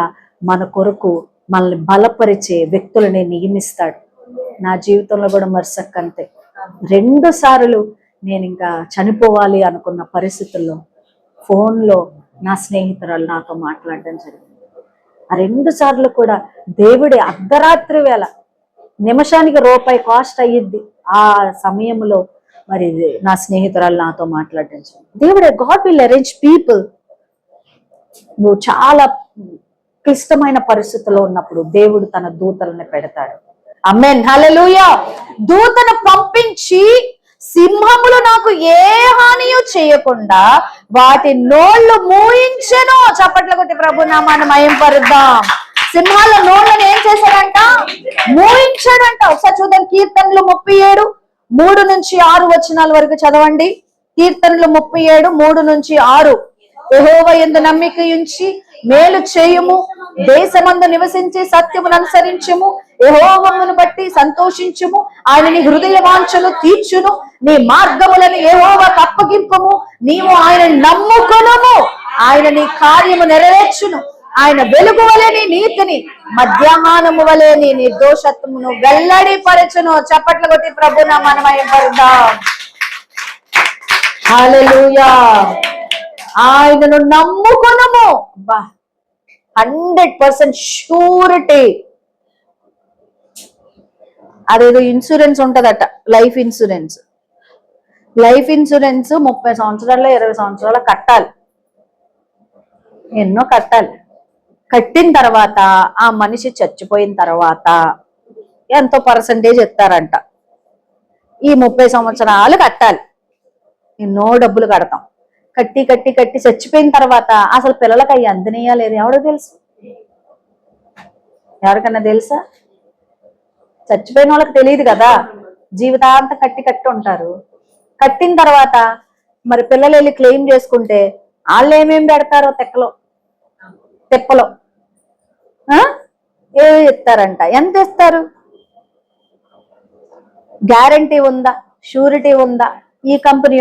Speaker 1: మన కొరకు మనల్ని బలపరిచే వ్యక్తులని నియమిస్తాడు. నా జీవితంలో కూడా మరుసక్కంతే 2 సార్లు నేను ఇంకా చనిపోవాలి అనుకున్న పరిస్థితుల్లో ఫోన్లో నా స్నేహితురాలు నాతో మాట్లాడడం జరిగింది. ఆ 2 సార్లు కూడా దేవుడి అర్ధరాత్రి వేళ నిమిషానికి రూపాయి కాస్ట్ అయ్యిద్ది. ఆ సమయంలో మరి నా స్నేహితురాలు నాతో మాట్లాడడం జరిగింది. దేవుడే, గాడ్ విల్ అరేంజ్ పీపుల్. నువ్వు చాలా క్లిష్టమైన పరిస్థితుల్లో ఉన్నప్పుడు దేవుడు తన దూతలను పెడతాడు. ఆమేన్. హల్లెలూయా. దూతను పంపించి సింహములు నాకు ఏ హానియు చేయకుండా వాటి నోళ్లు మూయించెను. చప్పట్లు కొట్టి ప్రభు నామాన్ని మహింపరుద్దాం. సింహాల నోళ్లను ఏం చేశాడంట? మూయించాడంట. ఒకసారి చూద్దాం. కీర్తనలు 37 3 నుంచి 6 వచనాల వరకు చదవండి. కీర్తనలు 37 3 నుంచి 6. యెహోవా యందు నమ్మిక ఉంచి మేలు చేయుము, దేశమందు నివసించి సత్యమును అనుసరించుము, యెహోవాను బట్టి సంతోషించుము, ఆయన నీ హృదయ వాంఛను తీర్చును, నీ మార్గములను యెహోవాకు అప్పగింపుము, నీవు ఆయన నమ్ముకొనుము, ఆయన నీ కార్యము నెరవేర్చును, ఆయన వెలుగు వలె నీ నీతిని, మధ్యాహ్నము వలె నీ నిర్దోషత్వమును వెల్లడి పరచును. చప్పట్లు కొట్టి ప్రభు నామమున మహిమపరుద్దాం. హల్లెలూయా. ఆయనను నమ్ముకొనుము. 100% షూరిటీ. అదేదో ఇన్సూరెన్స్ ఉంటదట, లైఫ్ ఇన్సూరెన్స్. లైఫ్ ఇన్సూరెన్స్ 30 సంవత్సరాల్లో 20 సంవత్సరాలు కట్టాలి, ఎన్నో కట్టాలి. కట్టిన తర్వాత ఆ మనిషి చచ్చిపోయిన తర్వాత ఎంతో పర్సంటేజ్ ఇస్తారంట. ఈ 30 సంవత్సరాలు కట్టాలి, ఎన్నో డబ్బులు కడతాం. కట్టి కట్టి కట్టి చచ్చిపోయిన తర్వాత అసలు పిల్లలకి అవి అందనీయా లేదు, ఎవడో తెలుసు? ఎవరికన్నా తెలుసా? చచ్చిపోయిన వాళ్ళకి తెలియదు కదా, జీవితాంతం కట్టి కట్టి ఉంటారు. కట్టిన తర్వాత మరి పిల్లలు వెళ్ళి క్లెయిమ్ చేసుకుంటే వాళ్ళు ఏమేమి పెడతారో తెప్పలో ఏ ఇస్తారంట. ఎంత ఇస్తారు? గ్యారంటీ ఉందా? షూరిటీ ఉందా? ఈ కంపెనీ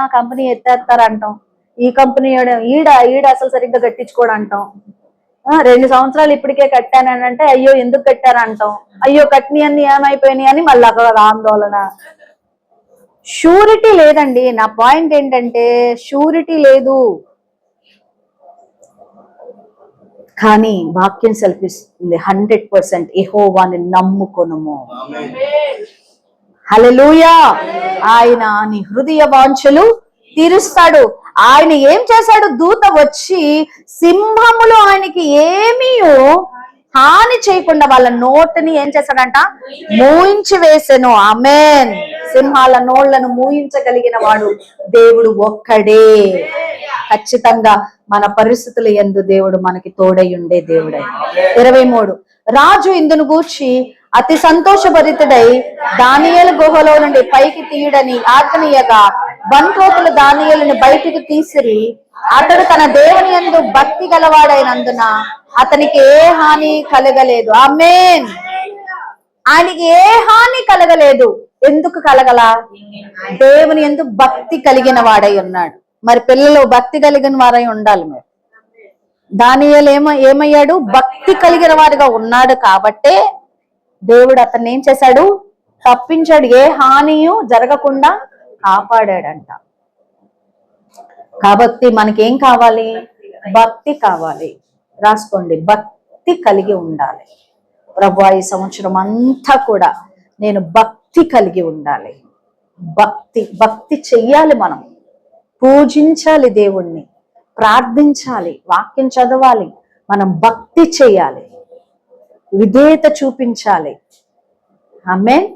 Speaker 1: ఆ కంపెనీ ఎత్తేస్తారంటాం. ఈ కంపెనీ ఈడ అసలు సరిగ్గా కట్టించుకోడు అంటాం. 2 సంవత్సరాలు ఇప్పటికే కట్టానని అంటే అయ్యో ఎందుకు కట్టారంటాం. అయ్యో కట్టినవి అన్ని ఏమైపోయినాయి అని మళ్ళీ అక్కడ ఆందోళన. షూరిటీ లేదండి. నా పాయింట్ ఏంటంటే షూరిటీ లేదు. కానీ వాక్యం సెల్ఫిస్తుంది 100%. యెహోవాని నమ్ముకొనుము. హల్లెలూయా. ఆయన నీ హృదయ వాంఛలు తీరుస్తాడు. ఆయన ఏం చేశాడు? దూత వచ్చి సింహములు ఆయనకి ఏమీ హాని చేయకుండా వాళ్ళ నోటిని ఏం చేశాడంట? మూయించి వేసెను. ఆమేన్. సింహాల నోళ్లను మూయించగలిగిన వాడు దేవుడు ఒక్కడే. ఖచ్చితంగా మన పరిస్థితుల యందు దేవుడు మనకి తోడై ఉండే దేవుడై. 23 రాజు ఇందును గూర్చి అతి సంతోషభరితుడై దానియేలు గుహలో నుండి పైకి తీయడని ఆజ్ఞనీయగా బంట్రోతులు దానియేలుని బయటికి తీసిరి. అతడు తన దేవుని యందు భక్తి గలవాడైనందున అతనికి ఏ హాని కలగలేదు. ఆమేన్. ఆయనకి ఏ హాని కలగలేదు. ఎందుకు కలగలా? దేవుని యందు భక్తి కలిగిన వాడై ఉన్నాడు. మరి పిల్లలు భక్తి కలిగిన వారై ఉండాలి. మీరు దానియేలు ఏమయ్యాడు? భక్తి కలిగిన వారిగా ఉన్నాడు కాబట్టే దేవుడు అతన్ని ఏం చేశాడు? తప్పించాడు. ఏ హానియు జరగకుండా కాపాడాడంట. కాబట్టి మనకేం కావాలి? భక్తి కావాలి. రాసుకోండి, భక్తి కలిగి ఉండాలి. ప్రభువా ఈ సంవత్సరం అంతా కూడా నేను భక్తి కలిగి ఉండాలి. భక్తి చెయ్యాలి. మనం పూజించాలి, దేవుణ్ణి ప్రార్థించాలి, వాక్యం చదవాలి, మనం భక్తి చేయాలి, విధేయత చూపించాలి. ఆమేన్.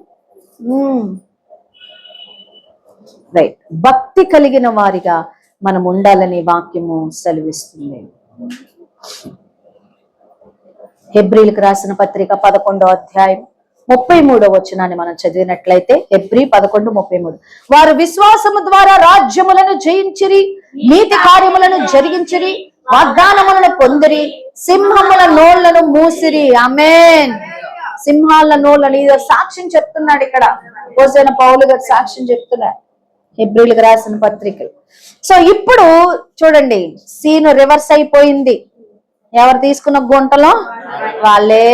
Speaker 1: రైట్. భక్తి కలిగిన వారిగా మనం ఉండాలని వాక్యము సెలవిస్తుంది. హెబ్రీలకు రాసిన పత్రిక 11వ అధ్యాయం 33వ వచనాన్ని మనం చదివినట్లయితే, హెబ్రీ 11:33 వారు విశ్వాసము ద్వారా రాజ్యములను జయించిరి, నీతి కార్యములను జరిగించిరి, వాగ్దానములను పొందిరి, సింహముల నోళ్లను మూసిరి. ఆమేన్. సింహాల నోళ్ళని సాక్ష్యం చెప్తున్నాడు ఇక్కడ. హోసేన పౌలు గారు సాక్ష్యం చెప్తున్నాడు హెబ్రీలకు రాసిన పత్రికలు. సో ఇప్పుడు చూడండి, సీను రివర్స్ అయిపోయింది. ఎవరు తీసుకున్న గుంటలో వాళ్ళే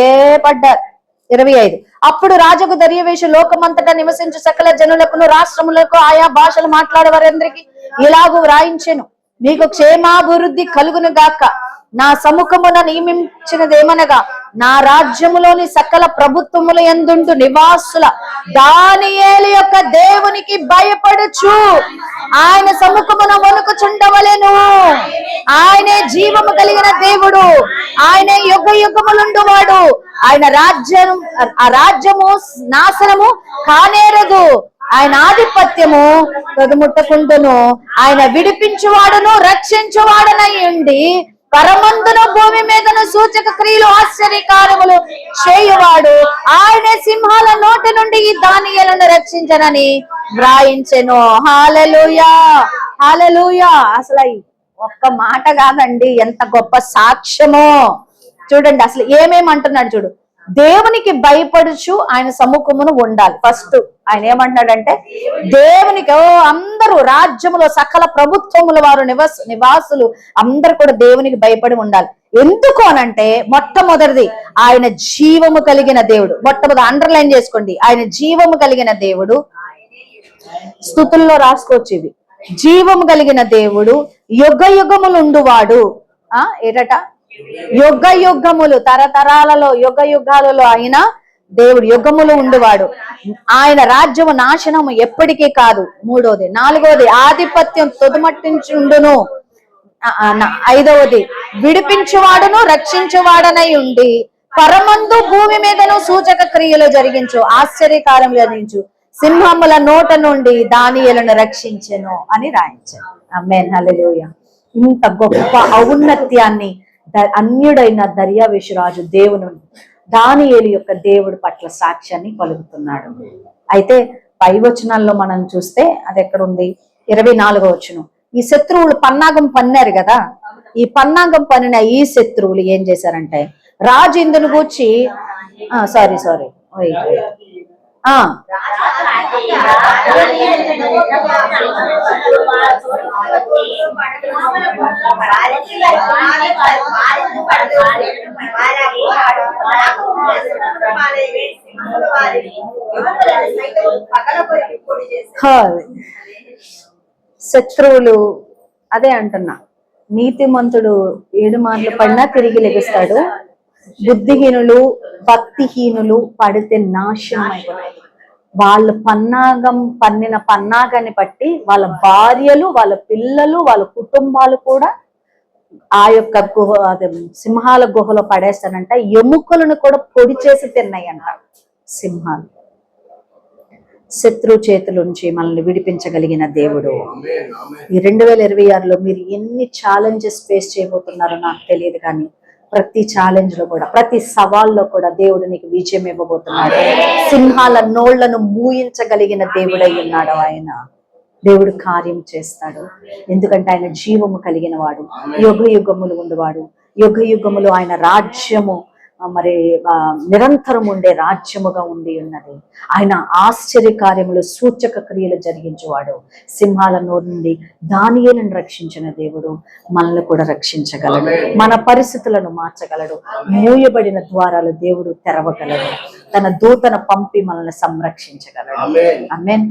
Speaker 1: పడ్డారు. 25 అప్పుడు రాజుకు దర్యావేషు లోకమంతటా నివసించు సకల జనులకును రాష్ట్రములకు ఆయా భాషలు మాట్లాడే వారందరికీ ఇలాగూ వ్రాయించెను, మీకు క్షేమాభివృద్ధి కలుగును గాక. నా సముఖమున నియమించినదేమనగా నా రాజ్యములోని సకల ప్రభుత్వముల యందుండు నివాసుల దానియేలు యొక్క దేవునికి భయపడుచు ఆయన సముఖమున వణుకుచుండవలెను. ఆయనే జీవము కలిగిన దేవుడు, ఆయనే యుగ యుగములుండు వాడు. ఆయన రాజ్యము నాశనము కానేరదు, ఆయన ఆధిపత్యము తొదముట్టకుండును. ఆయన విడిపించువాడును రక్షించువాడనై ఉండి పరమందును భూమి మీదను సూచక క్రియలు ఆశ్చర్యకార్యములు చేయువాడు. ఆయనే సింహాల నోటి నుండి ఈ దానియేలును రక్షించనని వ్రాయించెను. హల్లెలూయా, హల్లెలూయా. అసలు ఒక్క మాట కాదండి, ఎంత గొప్ప సాక్ష్యమో చూడండి. అసలు ఏమేమంటున్నాడు చూడు. దేవునికి భయపడుచు ఆయన సముఖమును ఉండాలి. ఫస్ట్ ఆయన ఏమంటున్నాడంటే దేవునికి అందరూ రాజ్యములో సకల ప్రభుత్వముల వారు నివాసులు అందరు కూడా దేవునికి భయపడి ఉండాలి. ఎందుకు అనంటే మొట్టమొదటిది ఆయన జీవము కలిగిన దేవుడు. మొట్టమొదటి అండర్లైన్ చేసుకోండి, ఆయన జీవము కలిగిన దేవుడు. స్తుతుల్లో రాసుకోవచ్చు ఇవి. జీవము కలిగిన దేవుడు, యుగ యుగములుండువాడు. ఏటట? యుగ యుగములు, తరతరాలలో యుగ యుగాలలో ఆయన దేవుడు యుగములు ఉండువాడు. ఆయన రాజ్యము నాశనము ఎప్పటికీ కాదు. 3వది. 4వది, ఆధిపత్యం తుదమట్టించుండును. 5వది, విడిపించువాడును రక్షించువాడనై ఉండి పరమందు భూమి మీదను సూచక క్రియలు జరిగించు, ఆశ్చర్యకార్యం జరిగించు, సింహముల నోట నుండి దానియేలును రక్షించెను అని రాయించాను. ఆమేన్, హల్లెలూయా. ఇంత గొప్ప ఔన్నత్యాన్ని అన్యుడైన దర్యావేషు రాజు దేవుని దానియేలు యొక్క దేవుడి పట్ల సాక్ష్యాన్ని పలుకుతున్నాడు. అయితే పై వచనాల్లో మనం చూస్తే అది ఎక్కడుంది? 24వ వచనం. ఈ శత్రువులు పన్నాగం పన్నారు కదా, ఈ పన్నాగం పన్నిన ఈ శత్రువులు ఏం చేశారంటే రాజు ఇందును గూర్చి సారీ శత్రువులు అదే అంటున్నా, నీతిమంతుడు 7 మార్లు పడినా తిరిగి లెగుస్తాడు, బుద్ధిహీనులు భక్తిహీనులు పడితే నాశనం అయిపోతారు. వాళ్ళు పన్నిన పన్నాగాన్ని బట్టి వాళ్ళ భార్యలు, వాళ్ళ పిల్లలు, వాళ్ళ కుటుంబాలు కూడా ఆ యొక్క సింహాల గుహలో పడేస్తానంట. ఎముకలను కూడా పొడి చేసి తిన్నాయంట సింహాలు. శత్రు చేతుల నుంచి మనల్ని విడిపించగలిగిన దేవుడు. ఈ 2026లో మీరు ఎన్ని ఛాలెంజెస్ ఫేస్ చేయబోతున్నారో నాకు తెలియదు, కానీ ప్రతి ఛాలెంజ్ లో కూడా, ప్రతి సవాల్లో కూడా దేవుడు నీకు విజయం ఇవ్వబోతున్నాడు. సింహాల నోళ్లను మూయించగలిగిన దేవుడై ఉన్నాడు ఆయన. దేవుడు కార్యం చేస్తాడు, ఎందుకంటే ఆయన జీవము కలిగిన వాడు, యుగ యుగములు ఉండేవాడు. యుగ యుగములు ఆయన రాజ్యము మరి నిరంతరం ఉండే రాజ్యముగా ఉండి ఉన్నది. ఆయన ఆశ్చర్య కార్యములు సూచక క్రియలు జరిగించేవాడు. సింహాల నోరు నుండి దానియేలును రక్షించిన దేవుడు మనల్ని కూడా రక్షించగలడు, మన పరిస్థితులను మార్చగలడు. మూయబడిన ద్వారాలు దేవుడు తెరవగలడు, తన దూతను పంపి మనల్ని సంరక్షించగలడు. ఆమేన్.